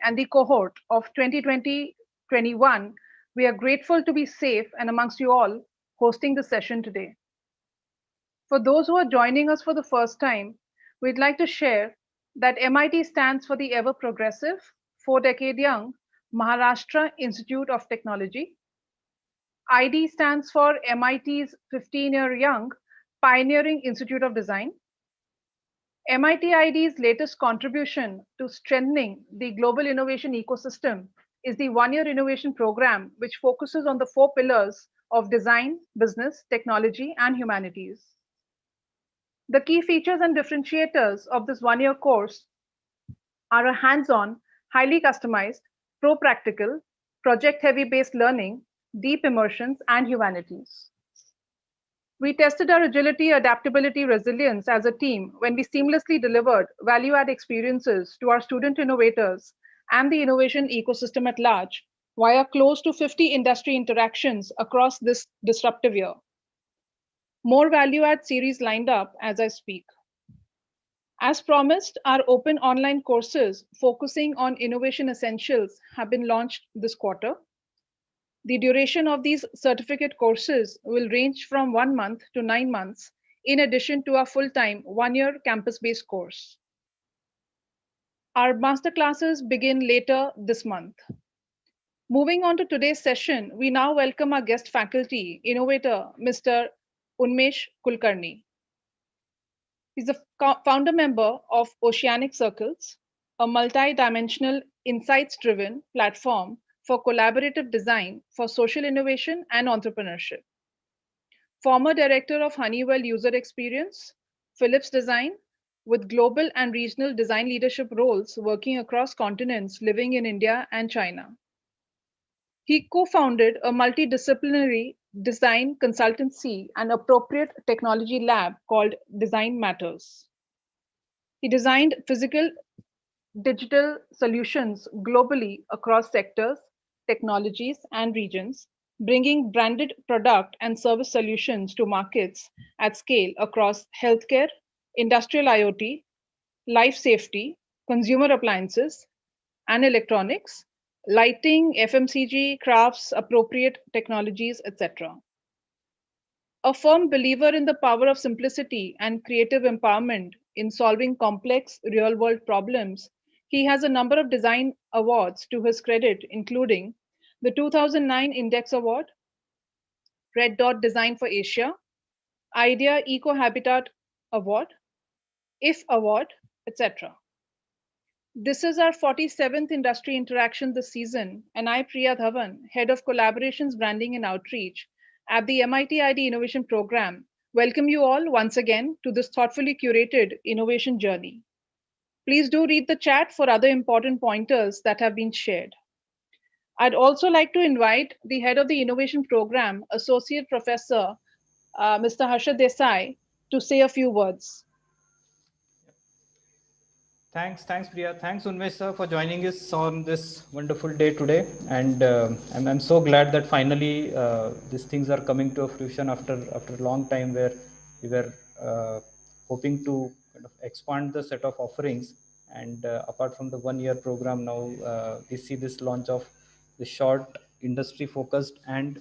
and the cohort of 2020-21, we are grateful to be safe and amongst you all hosting the session today. For those who are joining us for the first time, we'd like to share that MIT stands for the ever progressive, 4-decade young Maharashtra Institute of Technology. ID stands for MIT's 15-year young Pioneering Institute of Design. MIT ID's latest contribution to strengthening the global innovation ecosystem is the one-year innovation program, which focuses on the four pillars of design, business, technology, and humanities. The key features and differentiators of this one-year course are a hands-on, highly customized, pro-practical, project-heavy based learning, deep immersions, and humanities. We tested our agility, adaptability, resilience as a team when we seamlessly delivered value-add experiences to our student innovators and the innovation ecosystem at large via close to 50 industry interactions across this disruptive year. More value-add series lined up as I speak. As promised, our open online courses focusing on innovation essentials have been launched this quarter. The duration of these certificate courses will range from 1 month to 9 months, in addition to a full-time one-year campus-based course. Our masterclasses begin later this month. Moving on to today's session, we now welcome our guest faculty, innovator, Mr. Unmesh Kulkarni. He's a founder member of Oceanic Circles, a multi-dimensional insights-driven platform for collaborative design for social innovation and entrepreneurship. Former director of Honeywell User Experience, Philips Design, with global and regional design leadership roles working across continents, living in India and China. He co-founded a multidisciplinary design consultancy and appropriate technology lab called Design Matters. He designed physical digital solutions globally across sectors, technologies, and regions, bringing branded product and service solutions to markets at scale across healthcare, industrial IoT, life safety, consumer appliances, and electronics, lighting, FMCG, crafts, appropriate technologies, etc. A firm believer in the power of simplicity and creative empowerment in solving complex real-world problems, he has a number of design awards to his credit, including the 2009 Index Award, Red Dot Design for Asia, Idea Eco Habitat Award, IF Award, etc. This is our 47th industry interaction this season, and I, Priya Dhawan, Head of Collaborations, Branding and Outreach at the MIT ID Innovation Program, welcome you all once again to this thoughtfully curated innovation journey. Please do read the chat for other important pointers that have been shared. I'd also like to invite the head of the innovation program, Associate Professor Mr. Harshad Desai, to say a few words. Thanks, Priya. Thanks, Unmesh sir, for joining us on this wonderful day today. And I'm so glad that finally these things are coming to a fruition after a long time, where we were hoping to kind of expand the set of offerings. And apart from the one-year program, now we see this launch of the short, industry-focused and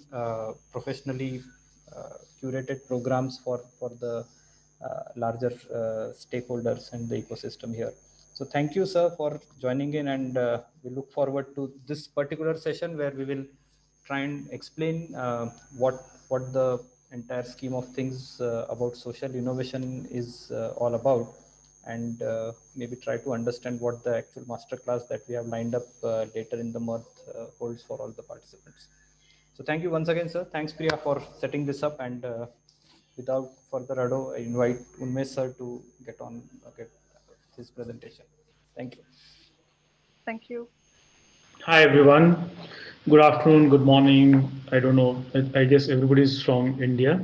professionally curated programs for the larger stakeholders and the ecosystem here. So thank you, sir, for joining in, and we look forward to this particular session where we will try and explain what the entire scheme of things about social innovation is all about, and maybe try to understand what the actual masterclass that we have lined up later in the month holds for all the participants. So thank you once again, sir. Thanks, Priya, for setting this up, and without further ado, I invite Unmesh sir to get his presentation. Thank you. Thank you. Hi, everyone. Good afternoon, good morning. I don't know. I guess everybody's from India.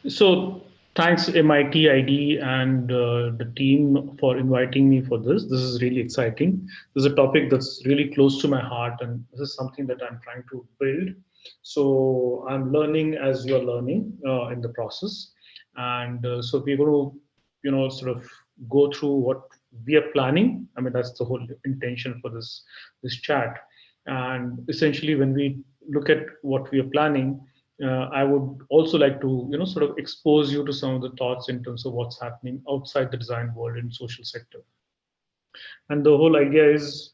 So thanks MIT ID and the team for inviting me for this. This is really exciting. This is a topic that's really close to my heart, and this is something that I'm trying to build. So I'm learning as you're learning in the process. And so we're going to, sort of go through we are planning. I mean, that's the whole intention for this chat. And essentially, when we look at what we are planning, I would also like to, sort of expose you to some of the thoughts in terms of what's happening outside the design world in social sector. And the whole idea is,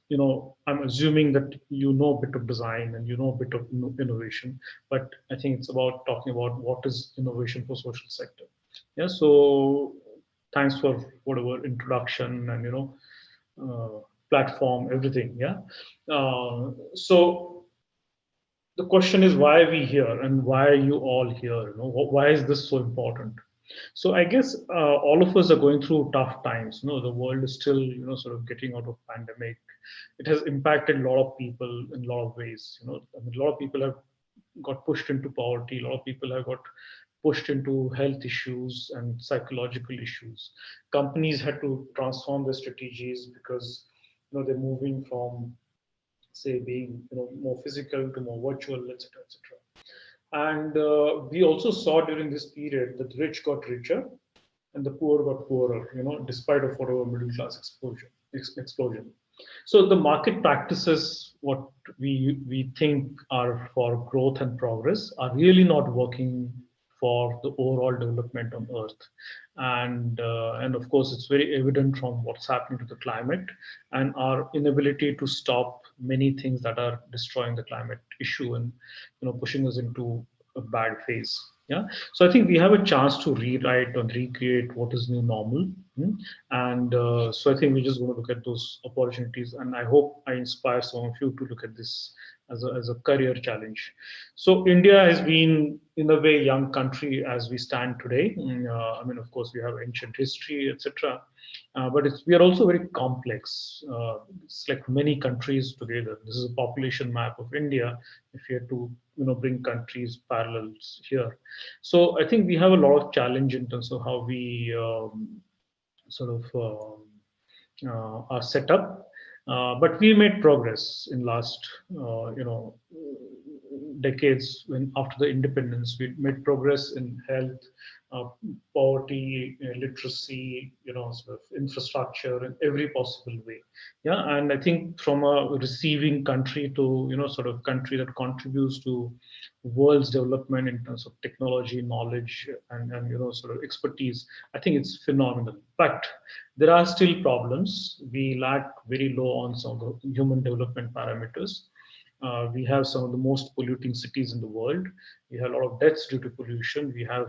I'm assuming that you know a bit of design and you know a bit of innovation, but I think it's about talking about what is innovation for social sector. Yeah. So thanks for whatever introduction and platform, everything. Yeah. So the question is, why are we here and why are you all here? Why is this so important? So I guess all of us are going through tough times. The world is still, sort of getting out of pandemic. It has impacted a lot of people in a lot of ways. I mean, a lot of people have got pushed into poverty. A lot of people have got pushed into health issues and psychological issues. Companies had to transform their strategies because they're moving from, say, being more physical to more virtual, etc., etc. And we also saw during this period that the rich got richer and the poor got poorer, despite of whatever middle class explosion. So the market practices, what we think are for growth and progress, are really not working for the overall development on Earth, and of course it's very evident from what's happening to the climate and our inability to stop many things that are destroying the climate issue and pushing us into a bad phase. Yeah. So I think we have a chance to rewrite and recreate what is new normal. And so I think we're just going to look at those opportunities, and I hope I inspire some of you to look at this as a career challenge. So India has been, in a way, young country as we stand today. I mean, of course, we have ancient history, etc. But we are also very complex. It's like many countries together. This is a population map of India. If you had to, bring countries parallels here, so I think we have a lot of challenge in terms of how we sort of are set up. But we made progress in last, decades. When after the independence, we made progress in health, uh, poverty, literacy, sort of infrastructure in every possible way. Yeah, and I think from a receiving country to sort of country that contributes to world's development in terms of technology, knowledge, and sort of expertise, I think it's phenomenal. But there are still problems. We lack very low on some of the human development parameters. We have some of the most polluting cities in the world. We have a lot of deaths due to pollution. We have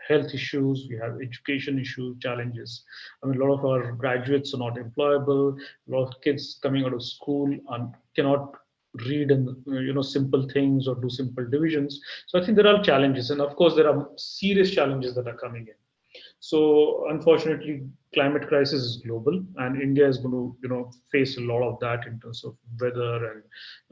health issues. We have education issues, challenges. I mean, a lot of our graduates are not employable. A lot of kids coming out of school and cannot read and simple things or do simple divisions. So I think there are challenges, and of course there are serious challenges that are coming in. So unfortunately, climate crisis is global, and India is going to, face a lot of that in terms of weather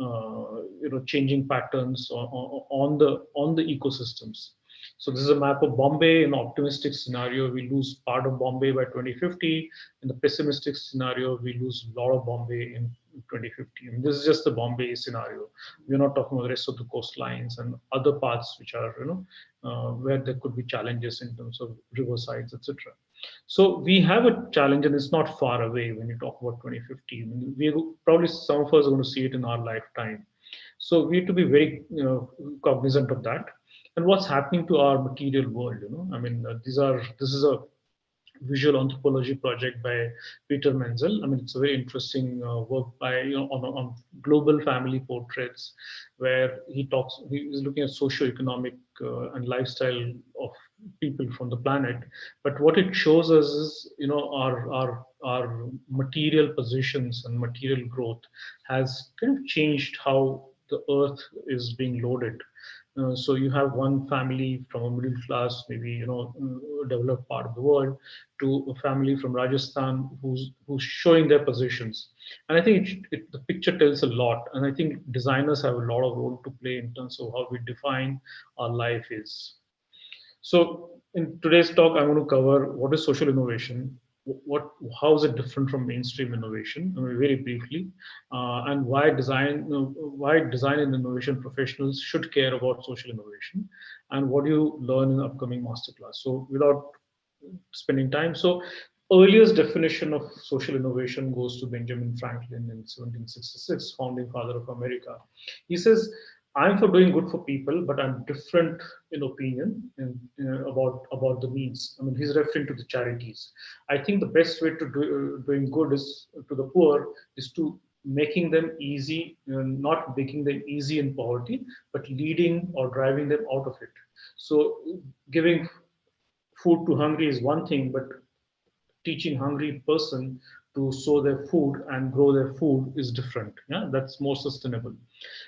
and changing patterns on the ecosystems. So this is a map of Bombay. In an optimistic scenario, we lose part of Bombay by 2050. In the pessimistic scenario, we lose a lot of Bombay in 2050. And this is just the Bombay scenario. We're not talking about the rest of the coastlines and other parts which are, where there could be challenges in terms of riversides, etc. So we have a challenge, and it's not far away when you talk about 2050. We probably, some of us are going to see it in our lifetime. So we need to be very, cognizant of that and what's happening to our material world. I mean, this is a visual anthropology project by Peter Menzel. I mean, it's a very interesting work by, on global family portraits, where he is looking at socio-economic and lifestyle of people from the planet. But what it shows us is, our material positions and material growth has kind of changed how the earth is being loaded. So you have one family from a middle class, maybe developed part of the world, to a family from Rajasthan who's showing their positions, and I think the picture tells a lot. And I think designers have a lot of role to play in terms of how we define our life is. So in today's talk, I'm going to cover what is social innovation, what how is it different from mainstream innovation, I mean, very briefly, and why design and innovation professionals should care about social innovation, and what do you learn in the upcoming masterclass. So without spending time, so earliest definition of social innovation goes to Benjamin Franklin in 1766, founding father of America. He says, "I'm for doing good for people, but I'm different in opinion about the means." I mean, he's referring to the charities. I think the best way to doing good is to the poor is to making them easy, not making them easy in poverty, but leading or driving them out of it. So, giving food to hungry is one thing, but teaching hungry person to sow their food and grow their food is different. Yeah, that's more sustainable.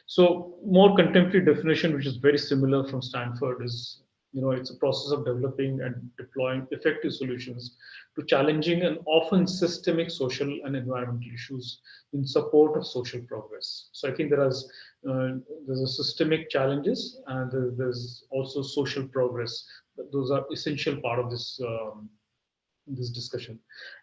So more contemporary definition, which is very similar from Stanford, is it's a process of developing and deploying effective solutions to challenging and often systemic social and environmental issues in support of social progress. So I think there's a systemic challenges and there's also social progress. Those are essential part of this discussion.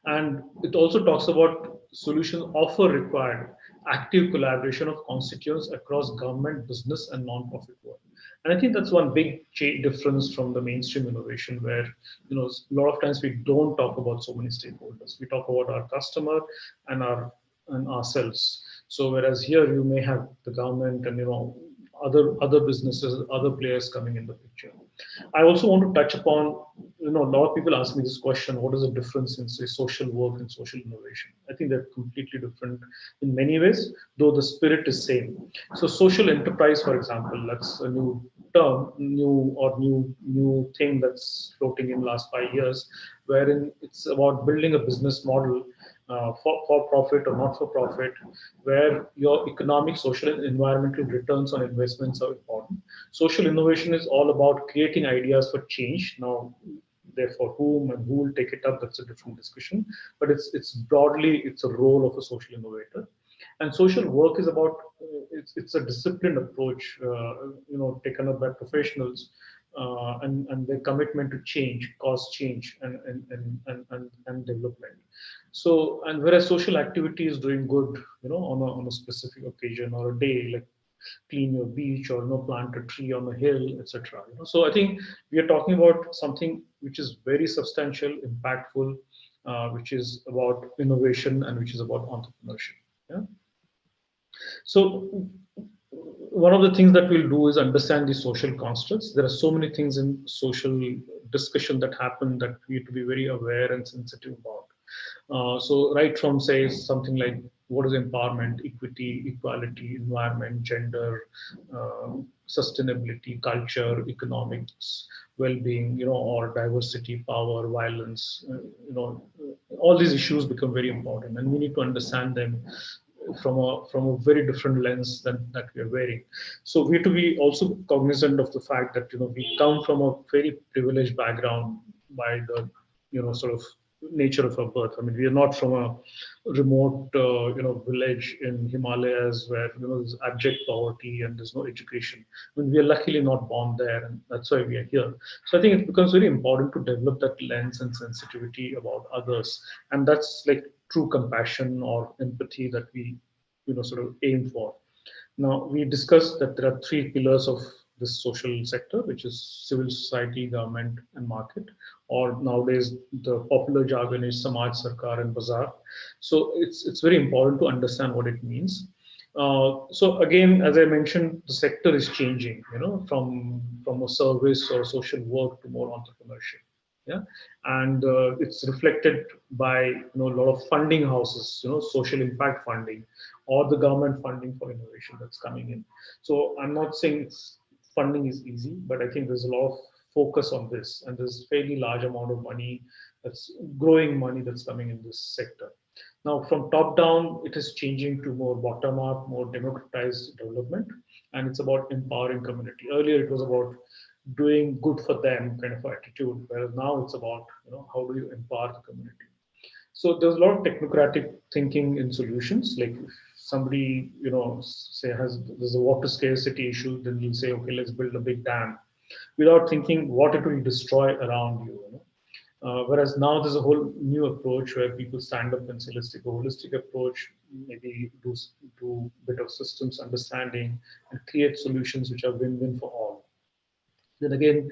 And it also talks about solutions offer required active collaboration of constituents across government, business, and non-profit world. And I think that's one big difference from the mainstream innovation, where a lot of times we don't talk about so many stakeholders. We talk about our customer and our and ourselves. So whereas here you may have the government and other businesses, other players coming in the picture. I also want to touch upon, a lot of people ask me this question: what is the difference in, say, social work and social innovation? I think they're completely different in many ways, though the spirit is same. So, social enterprise, for example, that's a new term, new thing that's floating in last 5 years, wherein it's about building a business model for profit or not for profit, where your economic, social, and environmental returns on investments are important. Social innovation is all about creating ideas for change. Now, therefore, whom and who will take it up, that's a different discussion. But it's broadly, it's a role of a social innovator. And social work is about, it's a disciplined approach, taken up by professionals, and their commitment to change, cause change, and development. So, and whereas social activity is doing good, on a specific occasion or a day, like clean your beach or plant a tree on a hill, etc. So I think we are talking about something which is very substantial, impactful, which is about innovation and which is about entrepreneurship. Yeah. So one of the things that we'll do is understand the social constructs. There are so many things in social discussion that happen that we need to be very aware and sensitive about. So right from, say, something like what is empowerment, equity, equality, environment, gender, sustainability, culture, economics, well-being, or diversity, power, violence, all these issues become very important, and we need to understand them from a very different lens than that we are wearing. So we have to be also cognizant of the fact that we come from a very privileged background by the sort of nature of our birth. I mean, we are not from a remote village in Himalayas where there's abject poverty and there's no education. I mean, we are luckily not born there, and that's why we are here. So I think it becomes very important to develop that lens and sensitivity about others, and that's like true compassion or empathy that we sort of aim for. Now, we discussed that there are three pillars of this social sector, which is civil society, government, and market, or nowadays the popular jargon is Samaj, Sarkar, and Bazaar. So it's very important to understand what it means. So again, as I mentioned, the sector is changing, from a service or social work to more entrepreneurship. Yeah, and it's reflected by a lot of funding houses, social impact funding, or the government funding for innovation that's coming in. So I'm not saying funding is easy, but I think there's a lot of focus on this, and there's fairly large amount of money, that's growing money, that's coming in this sector. Now, from top down, it is changing to more bottom up, more democratized development, and it's about empowering community. Earlier, it was about doing good for them kind of attitude, whereas now it's about how do you empower the community. So there's a lot of technocratic thinking in solutions. Like if somebody, say there's a water scarcity issue, then you'll say, okay, let's build a big dam, without thinking what it will destroy around you. Whereas now there's a whole new approach where people stand up and say, let's take a holistic approach, maybe do a bit of systems understanding and create solutions which are win-win for all. Then again,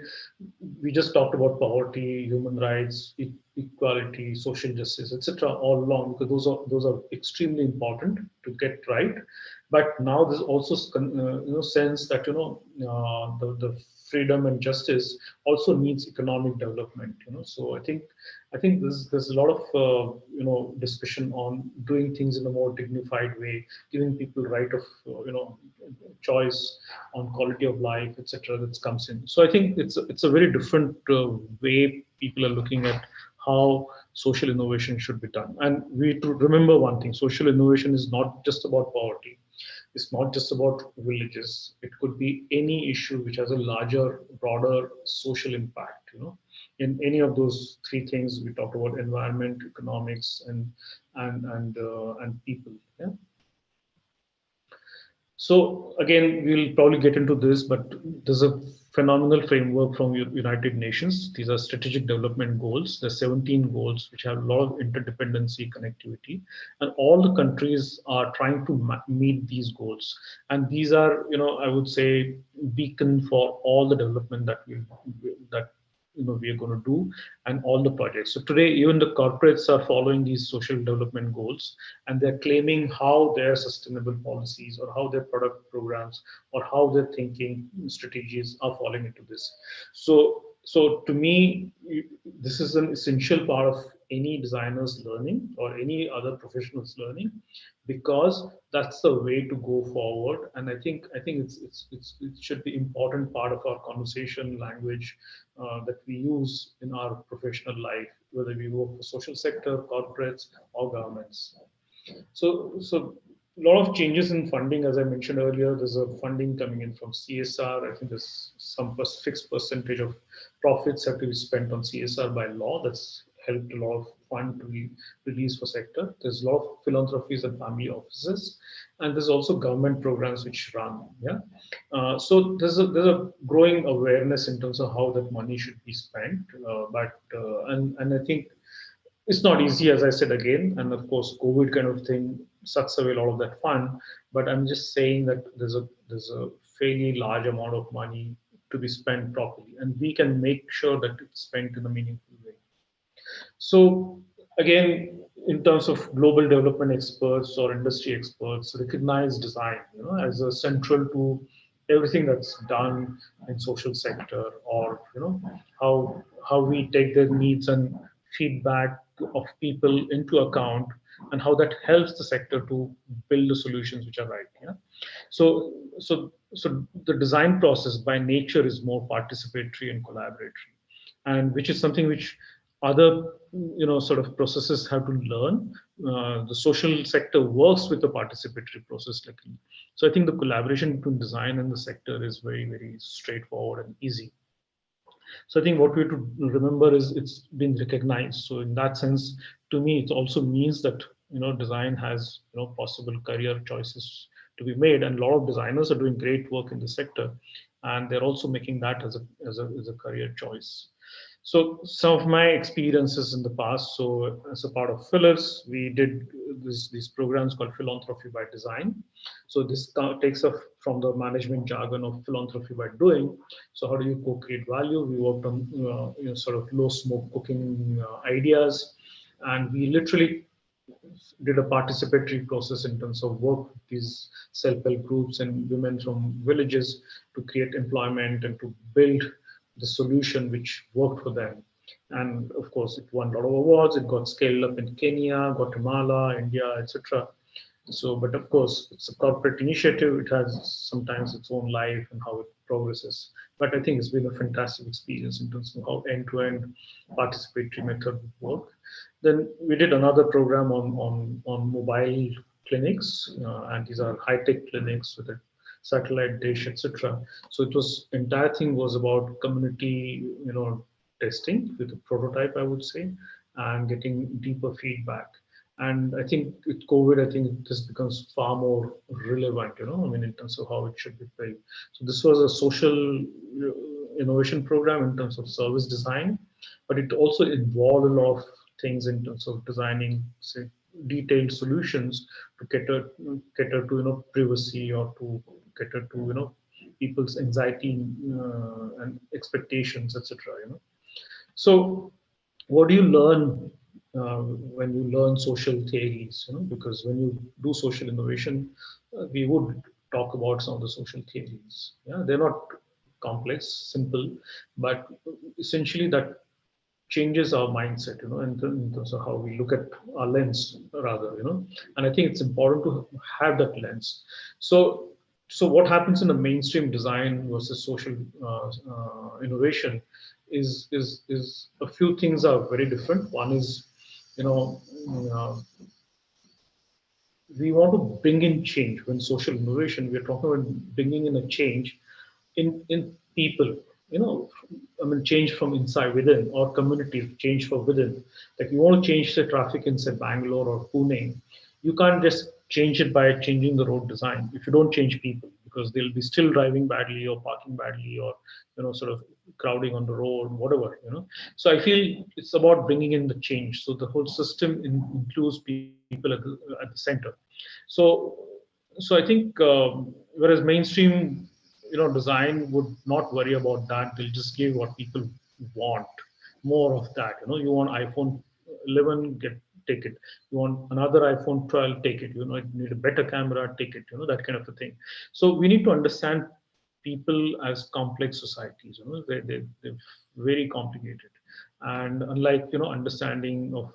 we just talked about poverty, human rights, equality, social justice, etc. all along, because those are extremely important to get right. But now there's also sense that the freedom and justice also needs economic development. So I think there's a lot of discussion on doing things in a more dignified way, giving people right of choice on quality of life, etc. That comes in. So I think it's a very different way people are looking at how social innovation should be done. And we to remember one thing: social innovation is not just about poverty. It's not just about villages. It could be any issue which has a larger, broader social impact. In any of those three things we talked about: environment, economics, and people. Yeah. So again, we'll probably get into this, but there's a phenomenal framework from United Nations. These are strategic development goals. There's 17 goals which have a lot of interdependency, connectivity, and all the countries are trying to meet these goals. And these are, I would say, beacon for all the development that we are going to do, and all the projects. So today, even the corporates are following these social development goals, and they're claiming how their sustainable policies or how their product programs or how their thinking strategies are falling into this. So to me, this is an essential part of any designer's learning or any other professional's learning, because that's the way to go forward. And I think it should be important part of our conversation language that we use in our professional life, whether we work for social sector, corporates, or governments. So a lot of changes in funding, as I mentioned earlier. There's a funding coming in from CSR. I think there's some fixed percentage of profits have to be spent on CSR by law. That's helped a lot of fund to be released for sector. There's a lot of philanthropies and family offices, and there's also government programs which run. Yeah, so there's a growing awareness in terms of how that money should be spent. And I think it's not easy, as I said again, and of course, COVID kind of thing sucks away a lot of that fun. But I'm just saying that there's a fairly large amount of money to be spent properly, and we can make sure that it's spent in a meaningful way. So again, in terms of global development experts or industry experts, recognize design, as a central to everything that's done in social sector, or how we take their needs and feedback of people into account, and how that helps the sector to build the solutions which are right. Yeah. So the design process by nature is more participatory and collaboratory, and which is something which other sort of processes have to learn. The social sector works with the participatory process, like, so I think the collaboration between design and the sector is very, very straightforward and easy. So I think what we have to remember is it's been recognized. So in that sense, to me, it also means that design has possible career choices to be made, and a lot of designers are doing great work in the sector, and they're also making that as a career choice. So some of my experiences in the past. So as a part of Philips, we did these programs called Philanthropy by Design. So this takes us from the management jargon of philanthropy by doing. So how do you co-create value? We worked on sort of low smoke cooking ideas, and we literally did a participatory process in terms of work with these self-help groups and women from villages to create employment and to build the solution which worked for them. And of course, it won a lot of awards. It got scaled up in Kenya, Guatemala, India, etc. So, but of course, it's a corporate initiative. It has sometimes its own life and how it progresses. But I think it's been a fantastic experience in terms of how end-to-end participatory method work. Then we did another program on mobile clinics, and these are high-tech clinics with a satellite dish, etc. So it was entire thing was about community, testing with a prototype, I would say, and getting deeper feedback. And I think with COVID, I think this becomes far more relevant, I mean, in terms of how it should be built. So this was a social innovation program in terms of service design, but it also involved a lot of things in terms of designing, say, detailed solutions to cater to privacy, or to cater to people's anxiety and expectations, etc. So what do you learn when you learn social theories? Because when you do social innovation, we would talk about some of the social theories. Yeah, they're not complex, simple, but essentially that changes our mindset, in terms of how we look at our lens, rather, and I think it's important to have that lens. So, so what happens in the mainstream design versus social innovation is a few things are very different. One is, you know, uh, we want to bring in change. When social innovation, we're talking about bringing in a change in people, I mean, change from inside within, or community change from within. Like, you want to change the traffic in, say, Bangalore or Pune, you can't just change it by changing the road design if you don't change people, because they'll be still driving badly or parking badly, or sort of crowding on the road, whatever. So I feel it's about bringing in the change, so the whole system includes people at the center. So so I think, whereas mainstream, design would not worry about that. They'll just give what people want, more of that. You want iPhone 11, take it. You want another iPhone 12, take it. You need a better camera, take it. That kind of a thing. So we need to understand people as complex societies. They're very complicated, and unlike understanding of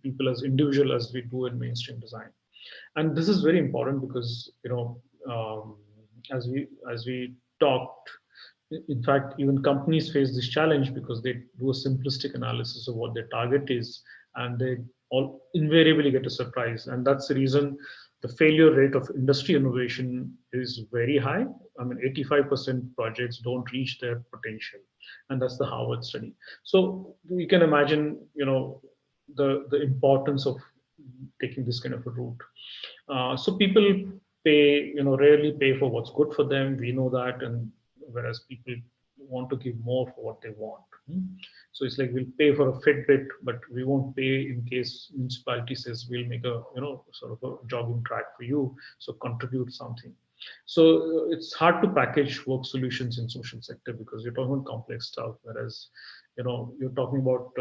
people as individual as we do in mainstream design. And this is very important because um, as we talked, in fact, even companies face this challenge because they do a simplistic analysis of what their target is, and they all invariably get a surprise. And that's the reason the failure rate of industry innovation is very high. I mean, 85% projects don't reach their potential, and that's the Harvard study. So you can imagine, the importance of taking this kind of a route. So people rarely pay for what's good for them. We know that, and whereas people want to give more for what they want. So it's like, we'll pay for a Fitbit, but we won't pay in case municipality says we'll make a sort of a jogging track for you. So contribute something. So it's hard to package work solutions in social sector because you're talking about complex stuff, whereas you're talking about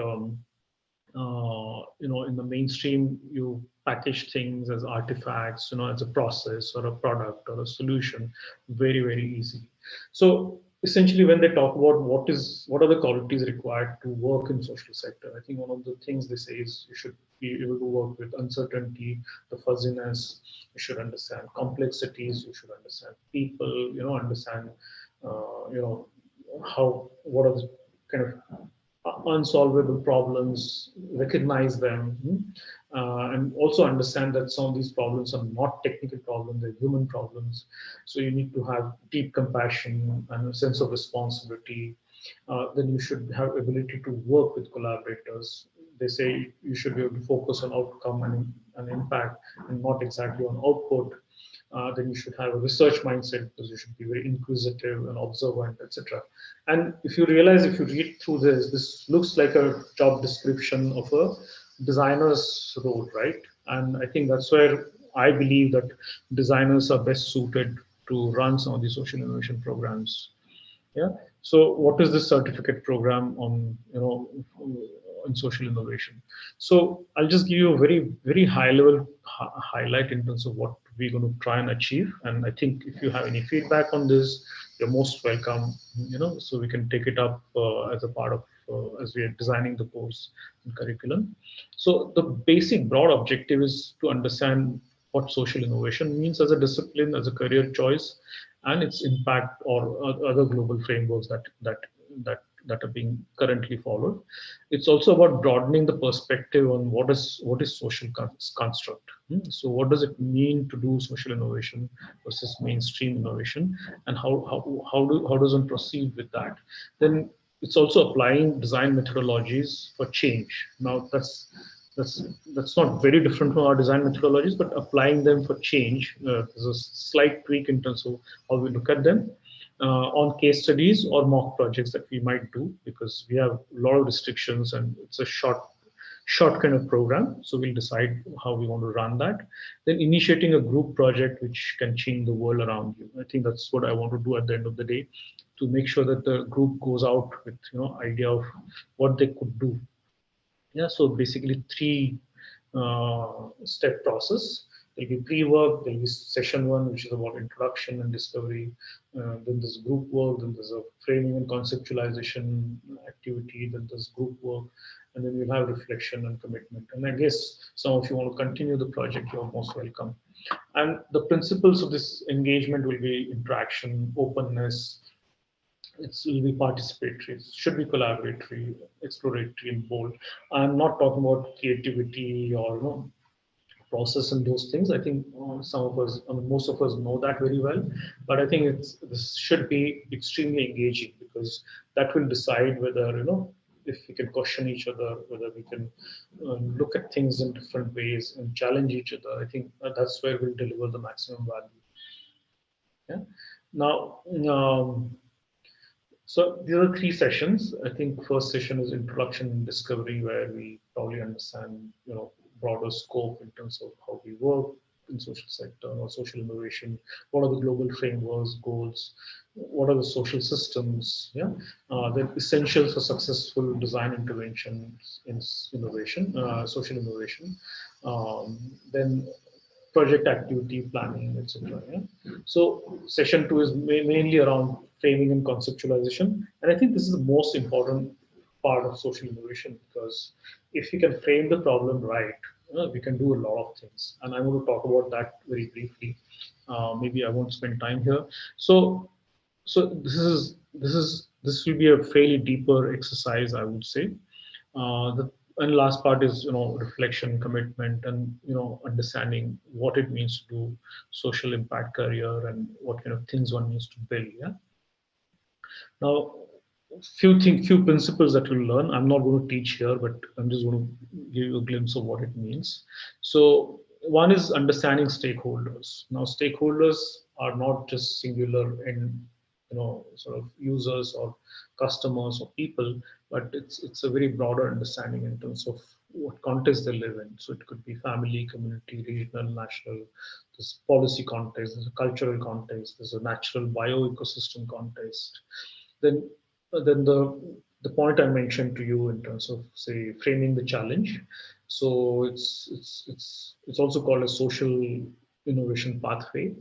in the mainstream, you package things as artifacts, as a process or a product or a solution, very, very easily. So essentially, when they talk about what are the qualities required to work in social sector, I think one of the things they say is you should be able to work with uncertainty, the fuzziness. You should understand complexities. You should understand people. Understand, what are the kind of unsolvable problems, recognize them, and also understand that some of these problems are not technical problems, they're human problems. So you need to have deep compassion and a sense of responsibility. Then you should have ability to work with collaborators. They say you should be able to focus on outcome and impact, and not exactly on output. Then you should have a research mindset because you should be very inquisitive and observant, etc. And if you realize, if you read through this looks like a job description of a designer's role, right? And I think that's where I believe that designers are best suited to run some of these social innovation programs. Yeah. So what is this certificate program on, on social innovation? So I'll just give you a very, very high level highlight in terms of what we're going to try and achieve. And I think if you have any feedback on this, you're most welcome, so we can take it up as a part of, as we are designing the course and curriculum. So the basic broad objective is to understand what social innovation means as a discipline, as a career choice, and its impact or other global frameworks that are being currently followed. It's also about broadening the perspective on what is social construct. So what does it mean to do social innovation versus mainstream innovation, and how does one proceed with that? Then it's also applying design methodologies for change. Now that's that's not very different from our design methodologies, but applying them for change. There's a slight tweak in terms of how we look at them on case studies or mock projects that we might do, because we have a lot of restrictions and it's a short kind of program. So we'll decide how we want to run that. Then initiating a group project which can change the world around you. I think that's what I want to do at the end of the day, to make sure that the group goes out with idea of what they could do. Yeah, so basically three step process. There'll be pre-work, there'll be session one, which is about introduction and discovery. Then there's group work, then there's a framing and conceptualization activity, then there's group work, and then we'll have reflection and commitment. And I guess some of you want to continue the project, you're most welcome. And the principles of this engagement will be interaction, openness, it will be participatory, it should be collaboratory, exploratory, and bold. I'm not talking about creativity or process and those things. I think some of us, I mean, most of us know that very well, but I think this should be extremely engaging, because that will decide whether if we can question each other, whether we can look at things in different ways and challenge each other. I think that's where we'll deliver the maximum value. Yeah. Now. So there are three sessions. I think first session is introduction and discovery, where we probably understand, broader scope in terms of how we work in social sector or social innovation. What are the global frameworks, goals? What are the social systems? Yeah, the essentials for successful design interventions in innovation, social innovation. Then project activity planning, etc. Yeah? So session two is mainly around framing and conceptualization, and I think this is the most important part of social innovation, because if we can frame the problem right, we can do a lot of things. And I'm going to talk about that very briefly. Maybe I won't spend time here. So this will be a fairly deeper exercise, I would say. The and last part is reflection, commitment, and understanding what it means to do social impact career and what kind of things one needs to build. Yeah. Now, few principles that you'll learn. I'm not going to teach here, but I'm just going to give you a glimpse of what it means. So one is understanding stakeholders. Now, stakeholders are not just singular in sort of users or customers or people, but it's a very broader understanding in terms of what context they live in. So it could be family, community, regional, national. There's policy context, there's a cultural context, there's a natural bio ecosystem context. Then the point I mentioned to you in terms of, say, framing the challenge. So it's also called a social innovation pathway.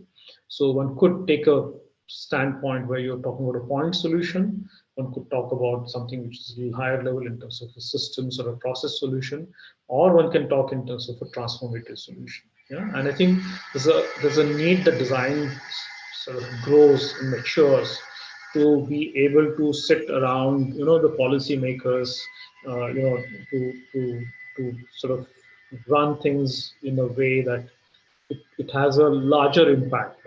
So one could take a standpoint where you're talking about a point solution. One could talk about something which is a little higher level in terms of a systems or a process solution, or one can talk in terms of a transformative solution. Yeah, and I think there's a need that design sort of grows and matures to be able to sit around, the policymakers, to sort of run things in a way that it has a larger impact.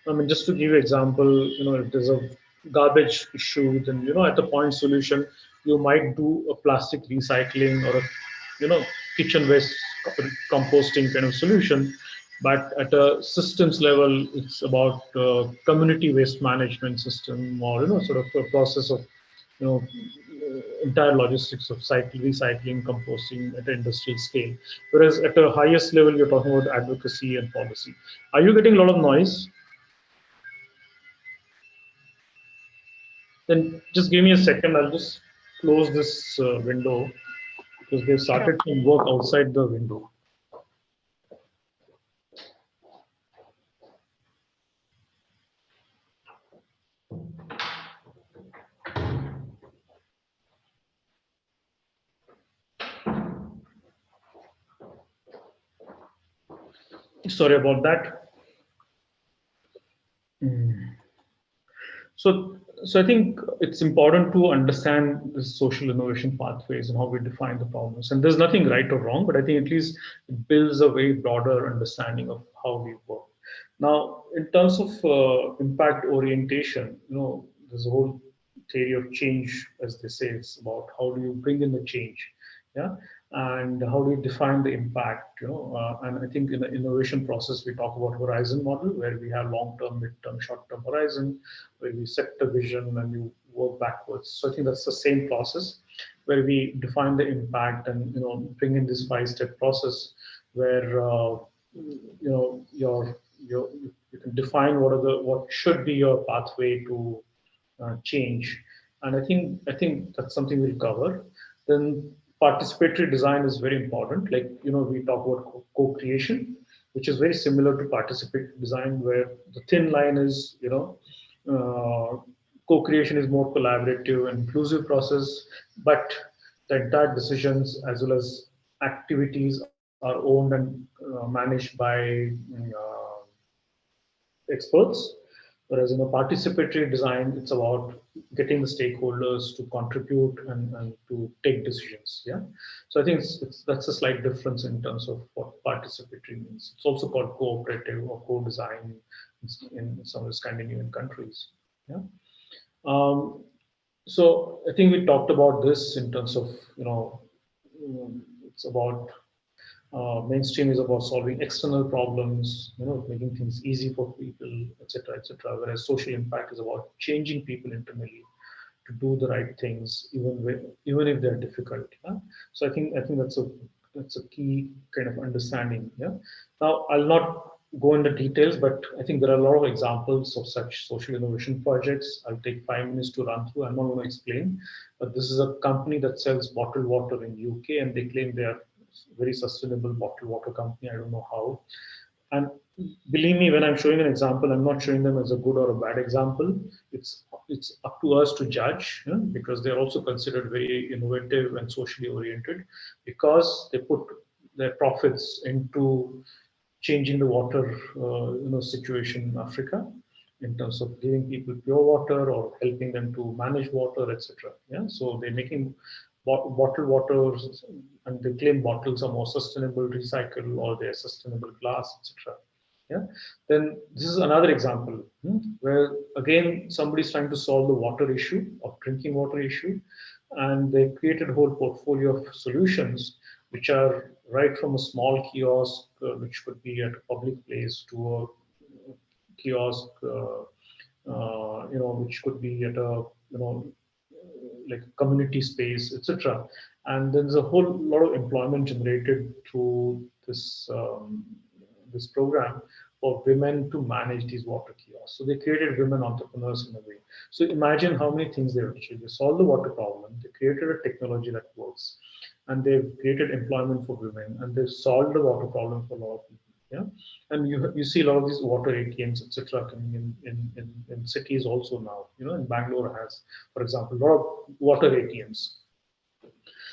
I mean, just to give you an example, if there's a garbage issue, then at the point solution, you might do a plastic recycling or a kitchen waste composting kind of solution. But at a systems level, it's about community waste management system, or sort of a process of you know entire logistics of recycling, composting at an industrial scale. Whereas at the highest level, you're talking about advocacy and policy. Are you getting a lot of noise? Then just give me a second. I'll just close this window, because they've Sure. started some work outside the window. Sorry about that. Mm. So I think it's important to understand the social innovation pathways and how we define the problems. And there's nothing right or wrong, but I think at least it builds a very broader understanding of how we work. Now, in terms of impact orientation, there's a whole theory of change, as they say. It's about how do you bring in the change, yeah, and how do you define the impact, and I think in the innovation process we talk about horizon model, where we have long-term, mid-term, short-term horizon, where we set the vision and you work backwards. So I think that's the same process where we define the impact and bring in this 5-step process where you can define what should be your pathway to change. And I think that's something we'll cover. Then participatory design is very important. Like we talk about co-creation, which is very similar to participatory design, where the thin line is uh, co-creation is more collaborative and inclusive process, but the entire decisions as well as activities are owned and managed by experts. Whereas in a participatory design, it's about getting the stakeholders to contribute and to take decisions. Yeah. So I think that's a slight difference in terms of what participatory means. It's also called cooperative or co-design in some of the Scandinavian countries. Yeah. Um, so I think we talked about this in terms of, it's about mainstream is about solving external problems, making things easy for people, etc., etc. Whereas social impact is about changing people internally to do the right things, even if they're difficult. Yeah? So I think that's a key kind of understanding. Yeah. Now I'll not go into details, but I think there are a lot of examples of such social innovation projects. I'll take 5 minutes to run through. I'm not going to explain, but this is a company that sells bottled water in UK, and they claim they are very sustainable bottled water company. I don't know how. And believe me, when I'm showing an example, I'm not showing them as a good or a bad example. It's up to us to judge, because they're also considered very innovative and socially oriented, because they put their profits into changing the water situation in Africa in terms of giving people pure water or helping them to manage water, etc. Yeah, so they're making bottled waters, and they claim bottles are more sustainable, recycle, or they're sustainable glass, etc. Yeah. Then this is another example where again somebody's trying to solve the water issue or drinking water issue, and they created a whole portfolio of solutions which are right from a small kiosk, which could be at a public place, to a kiosk, which could be at a like community space, etc. And there's a whole lot of employment generated through this program for women to manage these water kiosks. So they created women entrepreneurs in a way. So imagine how many things they've achieved. They solved the water problem. They created a technology that works, and they've created employment for women, and they've solved the water problem for a lot of people. Yeah, and you see a lot of these water ATMs, etc., coming in cities also now. In Bangalore has, for example, a lot of water ATMs.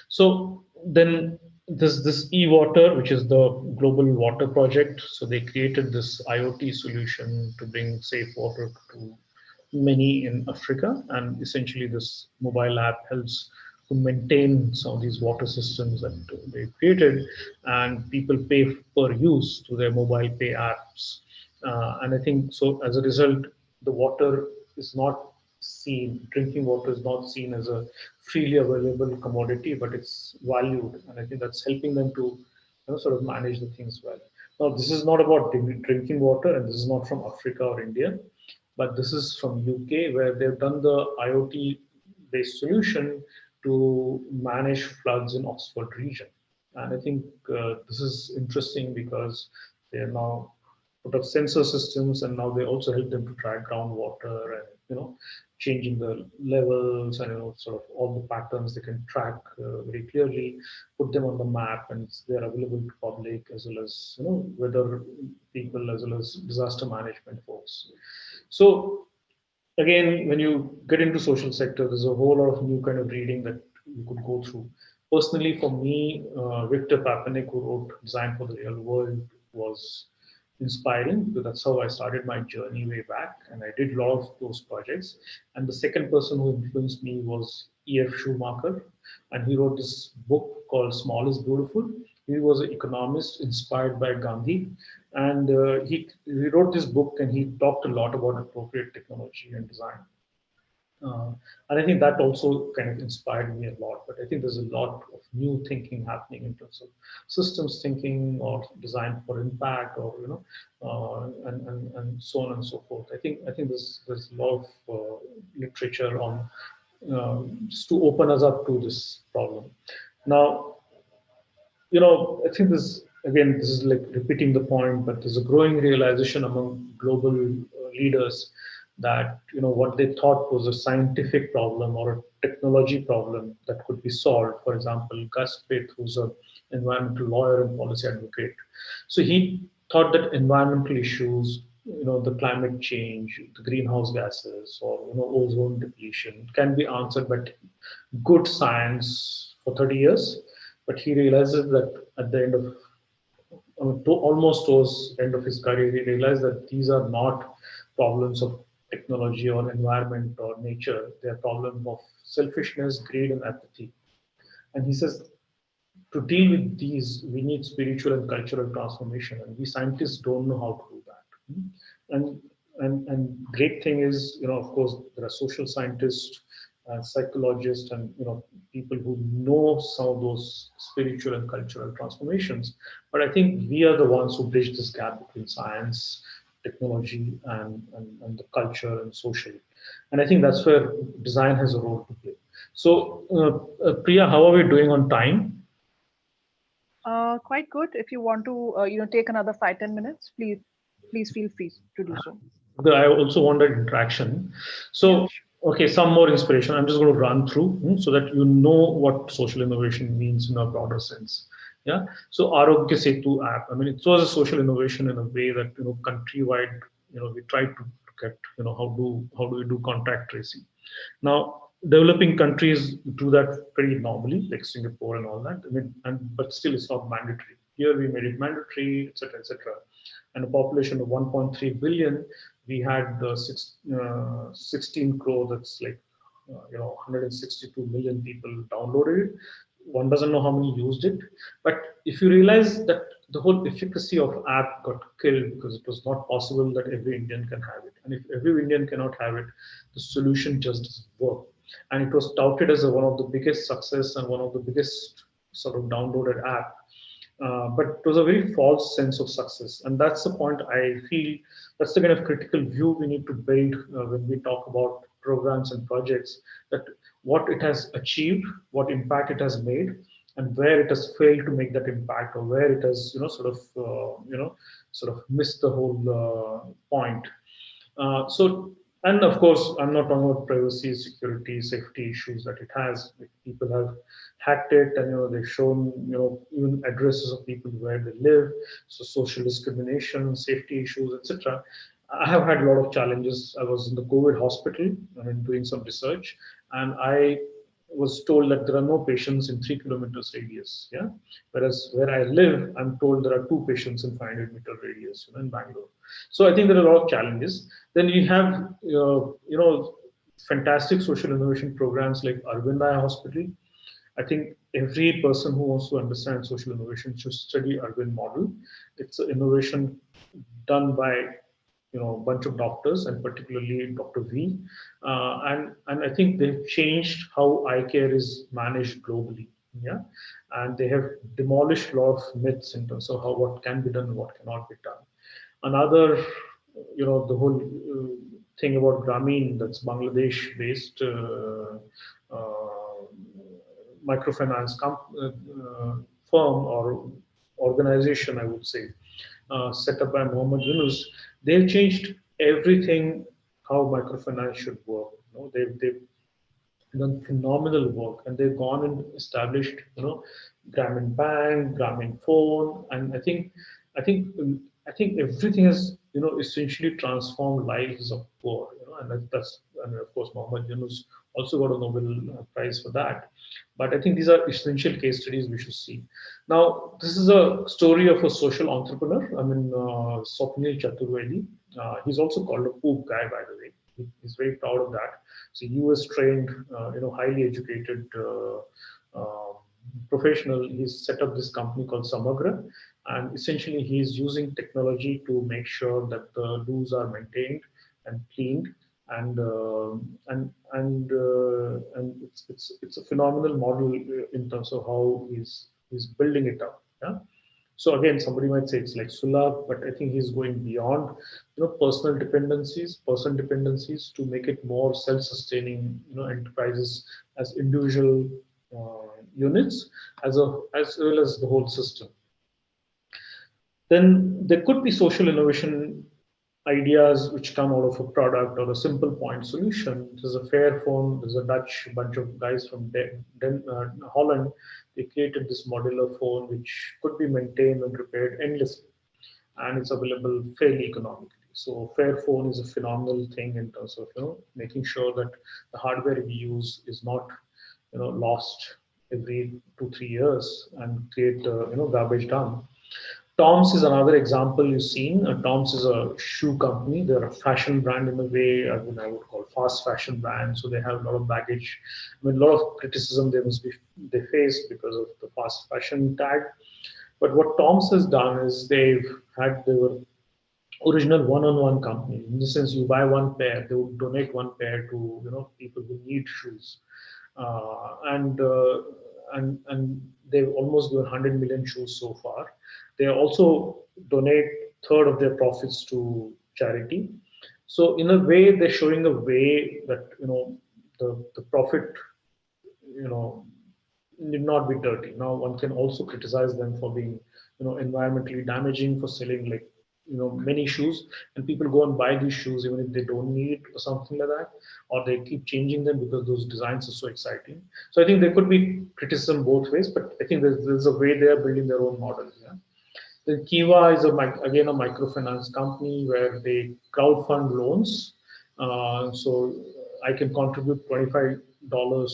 So then this e-water, which is the global water project, so they created this IoT solution to bring safe water to many in Africa, and essentially this mobile app helps to maintain some of these water systems that they created, and people pay per use to their mobile pay apps. And I think so as a result, the water is not seen, drinking water is not seen as a freely available commodity, but it's valued. And I think that's helping them to sort of manage the things well. Now, this is not about drinking water, and this is not from Africa or India, but this is from UK, where they've done the IoT based solution to manage floods in Oxford region. And I think this is interesting because they are now put up sensor systems, and now they also help them to track groundwater and changing the levels, and sort of all the patterns they can track very clearly, put them on the map, and they're available to public as well as weather people as well as disaster management folks. So again, when you get into social sector, there's a whole lot of new kind of reading that you could go through. Personally, for me, Victor Papanek, who wrote Design for the Real World, was inspiring, because that's how I started my journey way back, and I did a lot of those projects. And the second person who influenced me was E.F. Schumacher, and he wrote this book called Small is Beautiful. He was an economist inspired by Gandhi, and he wrote this book, and he talked a lot about appropriate technology and design. Uh, and I think that also kind of inspired me a lot. But I think there's a lot of new thinking happening in terms of systems thinking or design for impact, or and so on and so forth. I think there's a lot of literature on just to open us up to this problem. Now, I think this again, this is like repeating the point, but there's a growing realization among global leaders that what they thought was a scientific problem or a technology problem that could be solved. For example, Gus Pitt, who's an environmental lawyer and policy advocate, so he thought that environmental issues, the climate change, the greenhouse gases, or ozone depletion, can be answered by good science for 30 years. But he realizes that at the end of almost towards the end of his career, he realized that these are not problems of technology or environment or nature. They are problems of selfishness, greed, and apathy. And he says to deal with these, we need spiritual and cultural transformation, and we scientists don't know how to do that. And great thing is, of course, there are social scientists, psychologists, and people who know some of those spiritual and cultural transformations. But I think we are the ones who bridge this gap between science, technology, and the culture and social. And I think that's where design has a role to play. So, Priya, how are we doing on time? Quite good. If you want to, take another 5-10 minutes, please feel free to do so. I also wanted interaction. Yeah, So, okay, some more inspiration. I'm just going to run through so that you know what social innovation means in a broader sense. Yeah. So, Arogya Setu app. I mean, it was a social innovation in a way that countrywide. We tried to look at how do we do contact tracing. Now, developing countries do that very normally, like Singapore and all that. I mean, but still, it's not mandatory. Here, we made it mandatory, etc., etc. And a population of 1.3 billion, we had 16 crore. That's like 162 million people downloaded it. One doesn't know how many used it, but if you realize that the whole efficacy of app got killed because it was not possible that every Indian can have it, and if every Indian cannot have it, the solution just doesn't work. And it was touted as one of the biggest success and one of the biggest sort of downloaded app, but it was a very false sense of success. And that's the point I feel, that's the kind of critical view we need to build when we talk about programs and projects, that what it has achieved, what impact it has made, and where it has failed to make that impact, or where it has, sort of missed the whole point. And of course, I'm not talking about privacy, security, safety issues that it has. Like, people have hacked it, and they've shown even addresses of people where they live. So social discrimination, safety issues, etc. I have had a lot of challenges. I was in the COVID hospital, I mean, doing some research, and I was told that there are no patients in 3 kilometers radius. Yeah, whereas where I live, I'm told there are two patients in 500-meter radius, in Bangalore. So I think there are a lot of challenges. Then we have, fantastic social innovation programs like Arvindaya Hospital. I think every person who wants to understand social innovation should study Arvind model. It's an innovation done by a bunch of doctors, and particularly Dr. V. And I think they've changed how eye care is managed globally. Yeah, and they have demolished a lot of myths in terms of what can be done and what cannot be done. Another, the whole thing about Grameen, that's Bangladesh based microfinance firm or organization, I would say, set up by Mohammed Yunus. They've changed everything how microfinance should work. They've done phenomenal work, and they've gone and established, Grameen Bank, Grameen Phone, and I think everything has, essentially transformed lives of poor, and that's, and of course Mohammed Yunus also got a Nobel Prize for that. But I think these are essential case studies we should see. Now, this is a story of a social entrepreneur. I mean, Swapnil Chaturvedi. He's also called a poop guy, by the way. He's very proud of that. So US trained, highly educated professional. He's set up this company called Samagra, and essentially he's using technology to make sure that the loos are maintained and cleaned, and it's a phenomenal model in terms of how he's building it up. Yeah. So again, somebody might say it's like Sulabh, but I think he's going beyond, personal dependencies to make it more self-sustaining, enterprises as individual units, as well as the whole system. Then there could be social innovation ideas which come out of a product or a simple point solution. There's a Fairphone, there's a Dutch bunch of guys from Holland. They created this modular phone which could be maintained and repaired endlessly, and it's available fairly economically. So Fairphone is a phenomenal thing in terms of making sure that the hardware we use is not lost every 2 3 years and create garbage dump. Tom's is another example you've seen. Tom's is a shoe company. They're a fashion brand in a way, I would call fast fashion brand. So they have a lot of baggage. I mean, a lot of criticism they face because of the fast fashion tag. But what Tom's has done is they've had their original one-on-one company. In the sense, you buy one pair, they would donate one pair to people who need shoes, uh, and uh, and they've almost given 100 million shoes so far. They also donate third of their profits to charity. So in a way, they're showing a way that the profit you know need not be dirty. Now one can also criticize them for being environmentally damaging, for selling like many shoes, and people go and buy these shoes even if they don't need or something like that, or they keep changing them because those designs are so exciting. So I think there could be criticism both ways, but I think there's a way they are building their own model. Yeah. Then Kiva is again a microfinance company where they crowdfund loans. So I can contribute $25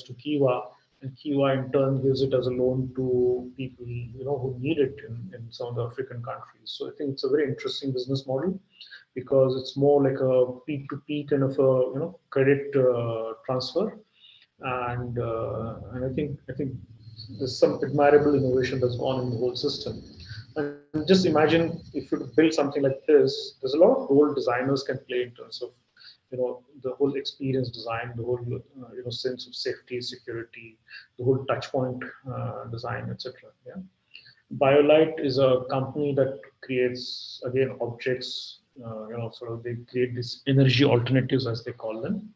to Kiva, and Kiva in turn gives it as a loan to people who need it in some of the African countries. So I think it's a very interesting business model because it's more like a P2P kind of a credit transfer, and I think there's some admirable innovation that's gone in the whole system. And just imagine if you build something like this, there's a lot of role designers can play in terms of the whole experience design, the whole sense of safety, security, the whole touch point design, etc. Yeah. Biolite is a company that creates again objects. Sort of they create these energy alternatives as they call them.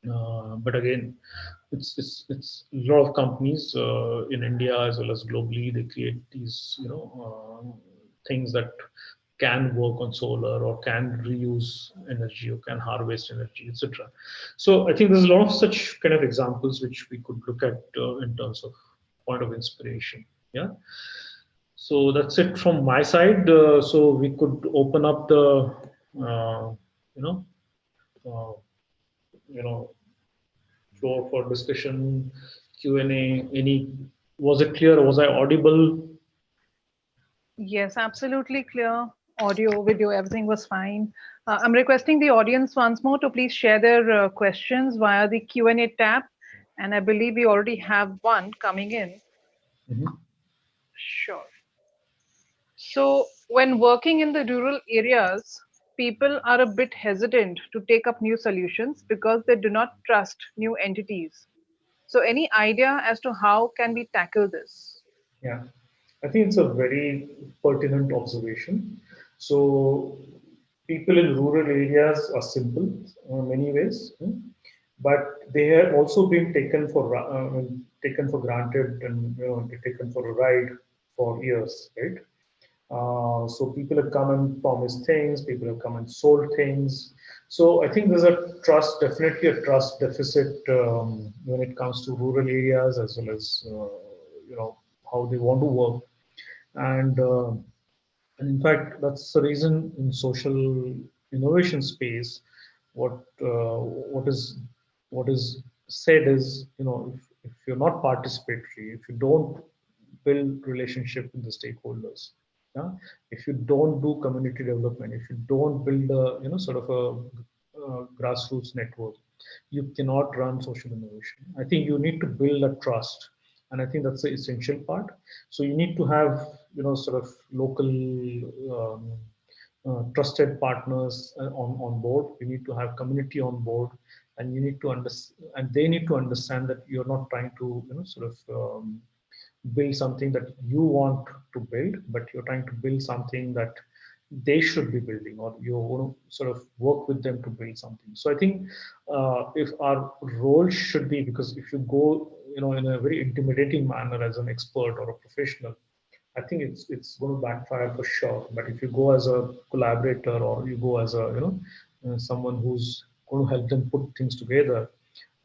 But again, it's a lot of companies in India as well as globally. They create these things that can work on solar or can reuse energy or can harvest energy, etc. So I think there's a lot of such kind of examples which we could look at in terms of point of inspiration. Yeah. So that's it from my side. So we could open up the you know uh, you know floor for discussion, Q&A. Any was it clear? Was I audible? Yes, absolutely clear. Audio, video, everything was fine. I'm requesting the audience once more to please share their questions via the Q&A tab. And I believe we already have one coming in. Mhm. Sure. So when working in the rural areas, people are a bit hesitant to take up new solutions because they do not trust new entities. So any idea as to how can we tackle this? Yeah, I think it's a very pertinent observation. So people in rural areas are simple in many ways, but they have also been taken for granted and taken for a ride for years, right? So people have come and promised things, people have come and sold things. So I think there's definitely a trust deficit when it comes to rural areas as well as how they want to work. And in fact, that's the reason in social innovation space, what uh, what is what is said is, if you're not participatory, if you don't build relationship with the stakeholders, yeah, if you don't do community development, if you don't build a sort of a grassroots network, you cannot run social innovation. I think you need to build a trust, and I think that's the essential part. So you need to have sort of local trusted partners on board. You need to have community on board, and you need to understand, and they need to understand that you're not trying to, sort of build something that you want to build, but you're trying to build something that they should be building, or you want to sort of work with them to build something. So I think if our role should be, because if you go, in a very intimidating manner as an expert or a professional, I think it's going to backfire for sure. But if you go as a collaborator, or you go as a, someone who's going to help them put things together,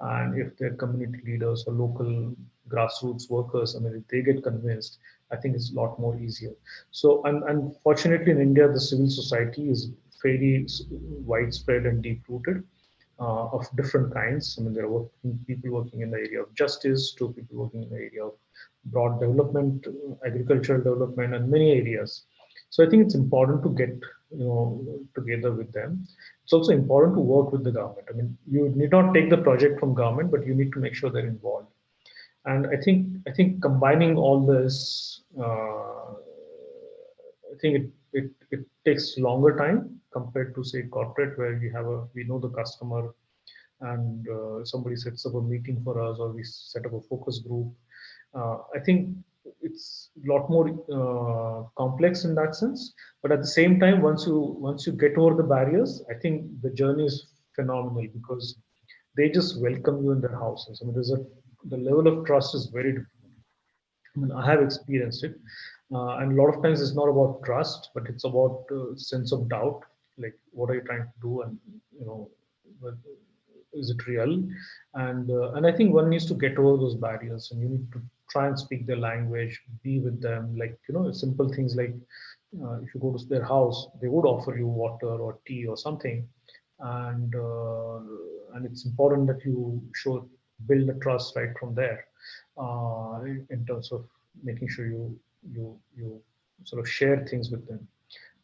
and if they're community leaders or local grassroots workers, I mean, if they get convinced, I think it's a lot more easier. So, and unfortunately, in India, the civil society is fairly widespread and deep rooted, of different kinds. I mean, there are people working in the area of justice, to people working in the area of broad development, agricultural development, and many areas. So I think it's important to get, together with them. It's also important to work with the government. I mean, you need not take the project from government, but you need to make sure they're involved. And I think combining all this, I think it takes longer time compared to, say, corporate, where we know the customer, and somebody sets up a meeting for us, or we set up a focus group. I think it's a lot more complex in that sense. But at the same time, once you get over the barriers, I think the journey is phenomenal, because they just welcome you in their houses. I mean, the level of trust is very different. I mean, I have experienced it, and a lot of times it's not about trust, but it's about sense of doubt. Like, what are you trying to do, and you know, is it real? And I think one needs to get over those barriers, and you need to try and speak their language, be with them. Like, simple things like, if you go to their house, they would offer you water or tea or something, and it's important that you show build the trust right from there, in terms of making sure you sort of share things with them.